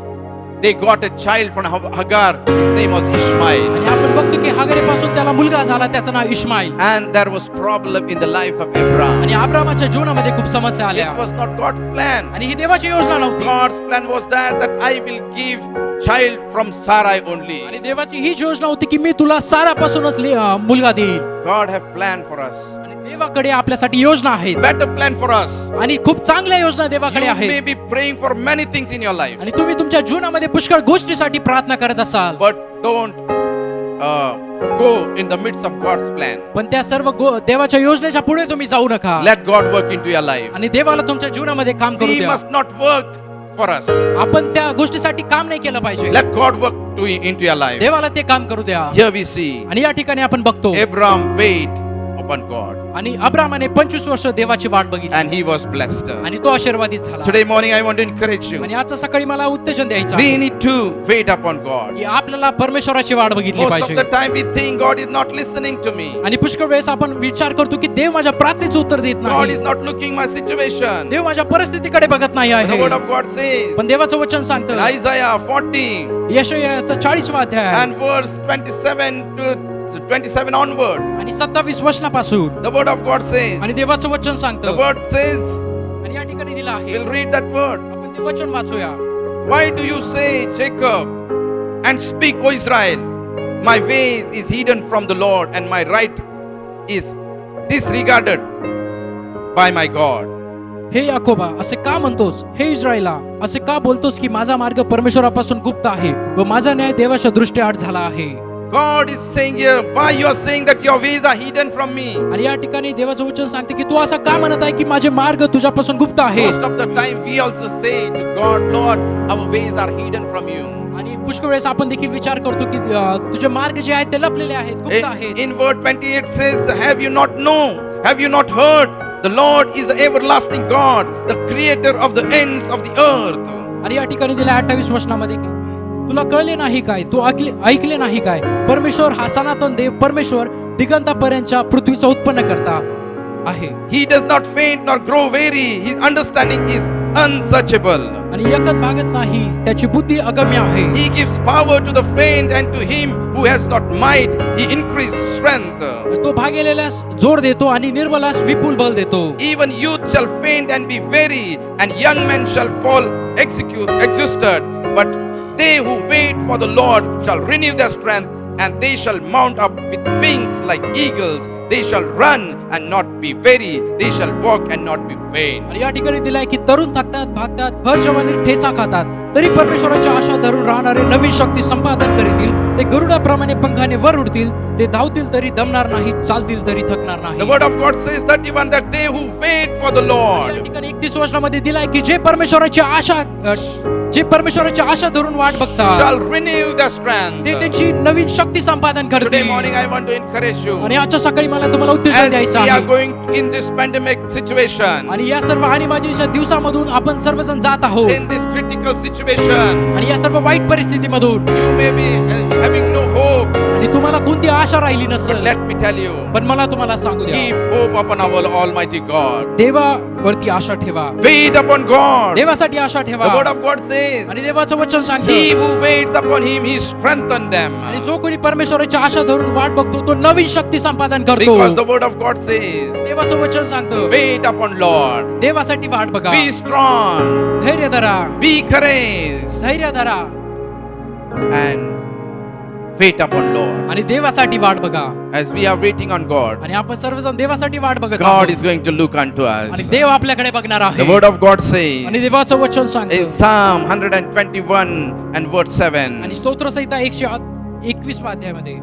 they got a child from Hagar. His name was Ishmael. आणि आपण बघतो की हगारीपासून त्याला मुलगा झाला, त्याचं नाव इश्माईल. And there was problem in the life of Abraham. आणि अब्रामाच्या जीवनामध्ये खूप समस्या आल्या. It was not God's plan. आणि ही देवाची योजना नव्हती. God's plan was that I will give child from Sarai only. आणि देवाची ही योजना होती की मी तुला सारापासूनच मुलगा देईल. God have planned for us. आणि देवाकडे आपल्यासाठी योजना आहेत. Better plan for us. आणि खूप चांगल्या योजना देवाकडे You may आहेत. be praying for many things in your life, आणि तुम्ही तुमच्या जीवनामध्ये पुष्कळ गोष्टीसाठी प्रार्थना करत असाल, but don't go in the midst of God's plan. पण त्या सर्व देवाच्या योजनेच्या पुढे तुम्ही जाऊ नका. Let God work into your life. आणि देवाला तुमच्या जीवनामध्ये काम करू He द्या. must not work for us. आपण त्या गोष्टीसाठी काम नाही केलं पाहिजे. Let God work into your life. देवाला ते काम करू द्या. Here we see आणि या ठिकाणी आपण बघतो Abraham wait upon God आणि अब्रामाने 25 वर्ष देवाची वाट बघितली and he was blessed. आणि तो आशीर्वादित झाला. Today morning I want to encourage you. आणि आजच्या सकाळी मला उत्तेजन द्यायचं We आहे need to wait upon God. की आपल्याला परमेश्वराची वाट बघितली Most of पाहिजे. the time we think God is not listening to me. आणि पुष्कळ वेळेस आपण विचार करतो की देव माझ्या प्रार्थनेचं उत्तर देत God नाही. is not looking my situation. देव माझ्या परिस्थितीकडे बघत नाही The word आहे. of God says पण देवाचं वचन in सांगतं Isaiah 40 यशायाचा 40वा अध्याय and verse 27 to 27 onward, आणि 27 वचनापासून the word of God says, आणि देवाचं वचन the सांगतं word says, आणि या ठिकाणी दिलं आहे. we'll read that word. आपण ते वचन वाचूया. Why do you say, Jacob, and speak, O Israel, my ways is hidden from the Lord, and my right is disregarded by my God. हे याकोबा असे का म्हणतोस, हे इस्रायला असे का बोलतोस की माझा मार्ग परमेश्वरापासून गुप्त आहे व माझा न्याय देवाच्या दृष्टीआड झाला आहे. God is saying here, why you are saying that your ways are hidden from me? आणि या ठिकाणी देवाचं वचन सांगते की तू असं का म्हणत आहे की माझे मार्ग तुझ्यापासून गुप्त आहे. Most of the time we also say to God, Lord, our ways are hidden from you. आणि पुष्कळ वेळेस आपण देखील विचार करतो की तुझे मार्ग जे आहेत ते लपलेले आहेत, गुप्त आहेत. In verse 28 says, have you not known? Have you not heard? The Lord is the everlasting God, the creator of the ends of the earth. आणि या ठिकाणी दिल्या 28 वचनामध्ये की तुला कळले नाही काय, तू ऐकले नाही काय, परमेश्वर हा सनातन देव, परमेश्वर दिगंतापर्यंतच्या पृथ्वीचा उत्पन्न करता आहे. He does not faint nor grow weary. His understanding is unsearchable. आणि एकच भागत नाही, त्याची बुद्धी अगम्य आहे. He gives power to the faint, and to him who has not might, he increased strength. तो भागेलेल्यास जोर देतो आणि निर्बलास विपुल बल देतो. Even youth shall faint and be weary, and young men shall fall exhausted. But they who wait for the Lord shall renew their strength, and they shall mount up with wings like eagles. They shall run and not be weary. They shall walk and not be faint. आणि या ठिकाणी दिलाय की तरुण थकतात, भागतात, भर जवानी ठेचा खातात, तरी परमेश्वराची आशा धरून राहणारे नवीन शक्ती संपादन करतील. ते गरुडाप्रमाणे पंखाने वर उडतील, ते धावतील तरी दमणार नाही, चालतील तरी थकणार The नाही. word of God says 31 that they who wait for the या Lord ठिकाणी 31 वचनामध्ये दिलाय की जे परमेश्वराची आशा धरून वाट बघतात, shall renew their strength. ते त्यांची नवीन शक्ती संपादन Today करतील. morning I want to encourage you. आणि आजच्या सकाळी मला तुम्हाला उत्तेजन As we द्यायचं are आहे. going in this pandemic situation, आणि या सर्व आणीबाणीच्या दिवसामधून आपण सर्वजण जात आहोत. in this critical situation, आणि या सर्व वाईट परिस्थितीमधून you may be having no hope. आणि तुम्हाला कोणती आशा राहिली नसेल, Let me tell you, पण मला तुम्हाला सांगू द्या, keep hope upon our Almighty God. देवावरती आशा ठेवा, Wait upon God. देवासाठी आशा ठेवा. The word of God says, आणि देवाचं वचन he सांगतं, who waits upon him, he strengthens them. आणि जो कोणी परमेश्वराची आशा धरून वाट बघतो तो नवीन शक्ती संपादन करतो. Because the word of God says, देवाचं वचन सांगतं, wait upon Lord. देवासाठी वाट बघा, Be strong. धैर्य धरा, Be courageous. धैर्य धरा And wait upon Lord. आणि देवासाठी वाट बघा. As we are waiting on God, आणि आपण सर्वजण देवासाठी वाट बघत God आहोत. is going to look unto आणि us. देव आपल्याकडे बघणार The आहे. word of God आणि says देवाचं वचन in सांगतं, Psalm 121 and verse 7. आणि स्तोत्र संहिता 121 अध्यायामध्ये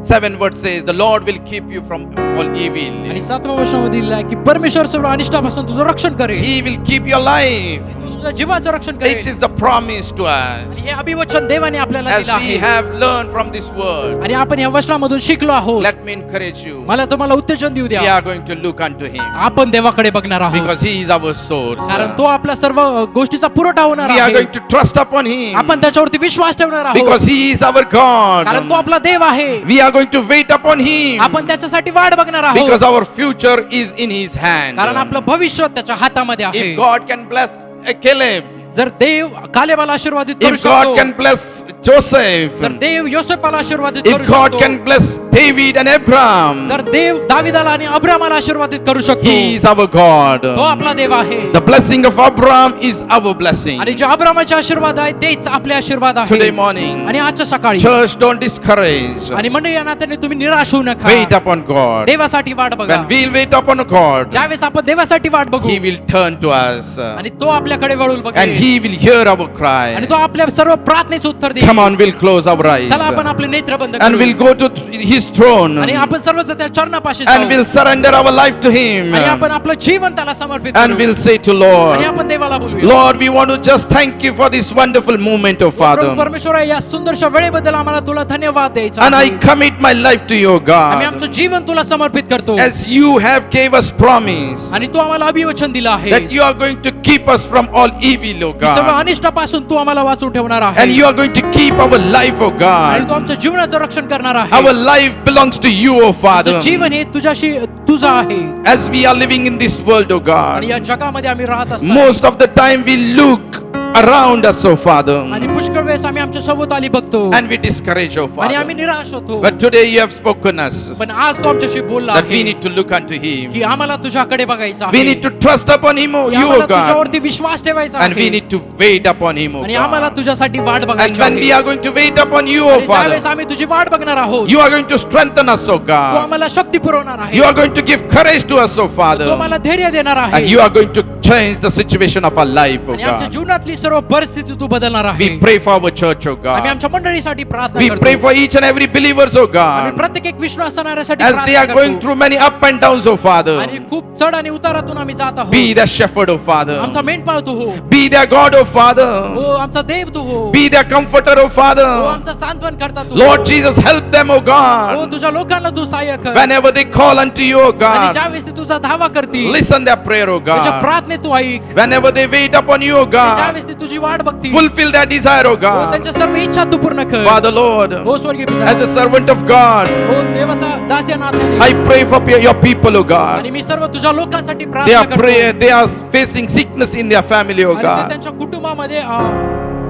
7 verse says, the Lord will keep you from all evil. आणि 7व्या वर्षामध्ये दिलेला आहे की परमेश्वर सर्व अनिष्टापासून तुझं रक्षण करेल, He will keep your life. तुझं जीवाचं रक्षण It करेल. is the promise to आणि us. हे अभिवचन देवाने आपल्याला As दिलं we आहे. have learned from this word, आणि आपण या वचनामधून शिकलो आहोत. let me encourage you. मला तुम्हाला उत्तेजन देऊ We द्या, are going to look unto Him आपण देवाकडे बघणार आहोत, because He is our source. कारण तो आपल्या सर्व गोष्टीचा पुरवठा होणार We are आहे. going to trust upon Him आपण त्याच्यावरती विश्वास ठेवणार आहोत, because He is our कारण तो God. आपला देव आहे. We are going to wait upon Him आपण त्याच्यासाठी वाट बघणार आहोत, because our future is in His hand. कारण आपलं भविष्य त्याच्या हातामध्ये आहे. If God can bless Caleb, जर देव कालेबाला आशीर्वादित करू if God शकतो, can bless Joseph, जर देव योसेफाला आशीर्वादित करू if God शकतो, can bless David and Abraham, जर देव दाविदाला आणि अब्रामाला आशीर्वादित करू शकतो, He is our God. तो आपला देव आहे. The blessing of Abraham is our blessing. आणि जे अब्रामाचे आशीर्वाद आहे तेच आपले आशीर्वाद Today आहे. morning, आणि आजच्या सकाळी church, don't discourage. आणि मंडळी या नात्याने तुम्ही निराश होऊ नका. Wait upon God. देवासाठी वाट बघा. When we'll wait upon God, ज्यावेळेस आपण देवासाठी वाट बघू He will turn to us आणि तो आपल्याकडे वळून and बघेल He will hear our आणि cry. तो आपल्या सर्व प्रार्थनेचं उत्तर देईल. Come on, we'll close our eyes चला आपण आपले नेत्र बंद and करू we'll go to His throne आणि आपण सर्वजण त्या चरणापाशी and जाऊ we'll surrender our life to Him आणि आपण आपलं जीवन त्याला समर्पित and करू we'll say to आणि Lord, आपण देवाला बोलूया. Lord, we want to just thank you for this wonderful moment, oh Prabhu Father. परमेश्वरा, या सुंदरशा वेळेबद्दल आम्हाला तुला धन्यवाद द्यायचा And I आहे. commit my life to you, आम्ही God. आमचं जीवन तुला समर्पित करतो As you have gave us promise आणि तू आम्हाला अभिवचन दिलं आहे that you are going to keep us from all evil, oh की सर्व God. अनिष्टापासून तू आम्हाला वाचून ठेवणार And आहे you are going to keep our life, oh आणि तू God. आमच्या जीवनाचं रक्षण करणार Our आहे. life belongs to you, oh Father. आमचं जीवन हे तुझ्याशी तुझं आहे As we are living in this world, oh आणि God, या जगामध्ये आम्ही राहत असतो most of the time we look around us, oh Father, आणि पुष्कळ वेळेस आम्ही आमच्या सभोवताली बघतो and we discourage, oh आणि आम्ही Father. निराश होतो. But today you have spoken us पण आज तो आमच्याशी बोलला that we आहे need to look unto Him. की आम्हाला तुझ्याकडे बघायचं We आहे need to trust upon Him, oh की you, आम्हाला oh God, तुझ्यावरती विश्वास ठेवायचा and we आहे need to wait upon Him, oh आणि आम्हाला God. तुझ्यासाठी वाट And बघायची when we आहे. are going to wait upon you, oh आणि ज्यावेळेस Father, आम्ही तुझी वाट बघणार आहोत, you are going to strengthen us, oh Tu God. आम्हाला शक्ती पुरवणार आहे, You are going to give courage to us, oh Tu Father, आम्हाला धैर्य देणार आहे and you are going to change the situation of our life, oh आणि आमच्या God. जीवनातली सर्व परिस्थिती तू बदलणार आहे. We pray for our church, oh आम्ही God. आमच्या मंडळीसाठी प्रार्थना We pray करतो. for each and every believers, oh आम्ही God, प्रत्येक एक विश्वासणाऱ्यासाठी as they are प्रार्थना going करतो. through many up and downs, oh Father. आणि खूप चढ आणि उतारातून आम्ही जात Be आहोत. their shepherd, oh Father. आमचा मेंढपाळ तू हो, Be their God, oh Father. हो आमचा देव तू हो, Be their comforter, oh हो Father. आमचा सांत्वन करता तू Lord Jesus, help them, oh हो God. तुझ्या लोकांना तू सहाय्य कर Whenever they call unto you, oh आणि God, ज्यावेळेस ते तुझा धावा करतील listen their prayer, oh तुझ्या God. प्रार्थनेचा तू ऐक. Whenever they wait upon you, O God, ज्यावेळेस ते तुझी वाट बघतील, fulfill their desire, O हो, God. त्यांच्या सर्व इच्छा तू पूर्ण कर. Father Lord, हो स्वर्गीय पिता, as a servant of God, हो देवाचा दास या नात्याने, I pray for your people, O God. आणि मी सर्व तुझ्या लोकांसाठी They प्रार्थना are करतो. they are facing sickness in their family, O आणि ते God. त्यांच्या कुटुंबामध्ये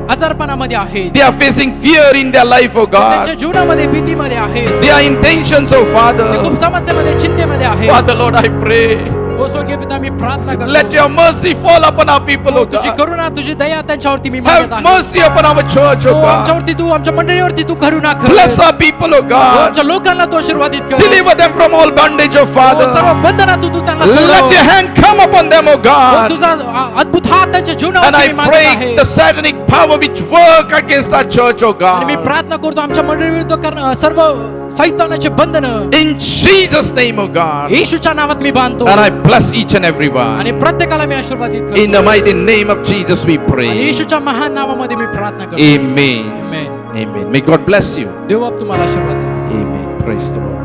आजारपणामध्ये आहेत. They are facing fear in their life, O त्यांच्या God. जीवनामध्ये भीतीमध्ये आहेत. They are in tensions, O ते Father. खूप समस्येमध्ये चिंतेमध्ये आहेत. Father Lord, I pray, हो स्वर्गीय पिता, मी प्रार्थना let करतो, your mercy fall upon our people, O तुझी God. करुणा, तुझी दया त्यांच्यावरती मी Have मागत आहे. mercy upon our church, O हो, God. आमच्यावरती तू, आमच्या मंडळीवरती तू करुणा कर. Bless our people, O हो, God. आमच्या लोकांना तू आशीर्वादित कर. Deliver them from all bondage, O हो, Father. सर्व बंधनातून तू त्यांना Let सोडव. your hand come upon them, O हो, God. तुझा अद्भुत हात त्यांच्या And जीवनावरती I मी मागत break आहे. the satanic power which work against our church, O आणि मी God. प्रार्थना करतो आमच्या मंडळीविरुद्ध सर्व सैतानाचे बंधन In Jesus' name, O God. येशूच्या नावात मी बांधतो. And I bless each and every आणि one. प्रत्येकाला मी आशीर्वादित In करतो. the mighty name of Jesus we आणि pray. येशूच्या महान नावामध्ये मी प्रार्थना करतो. Amen. Amen. Amen. May God bless you. देव बाप तुम्हाला आशीर्वाद द्या. Amen. Praise the Lord.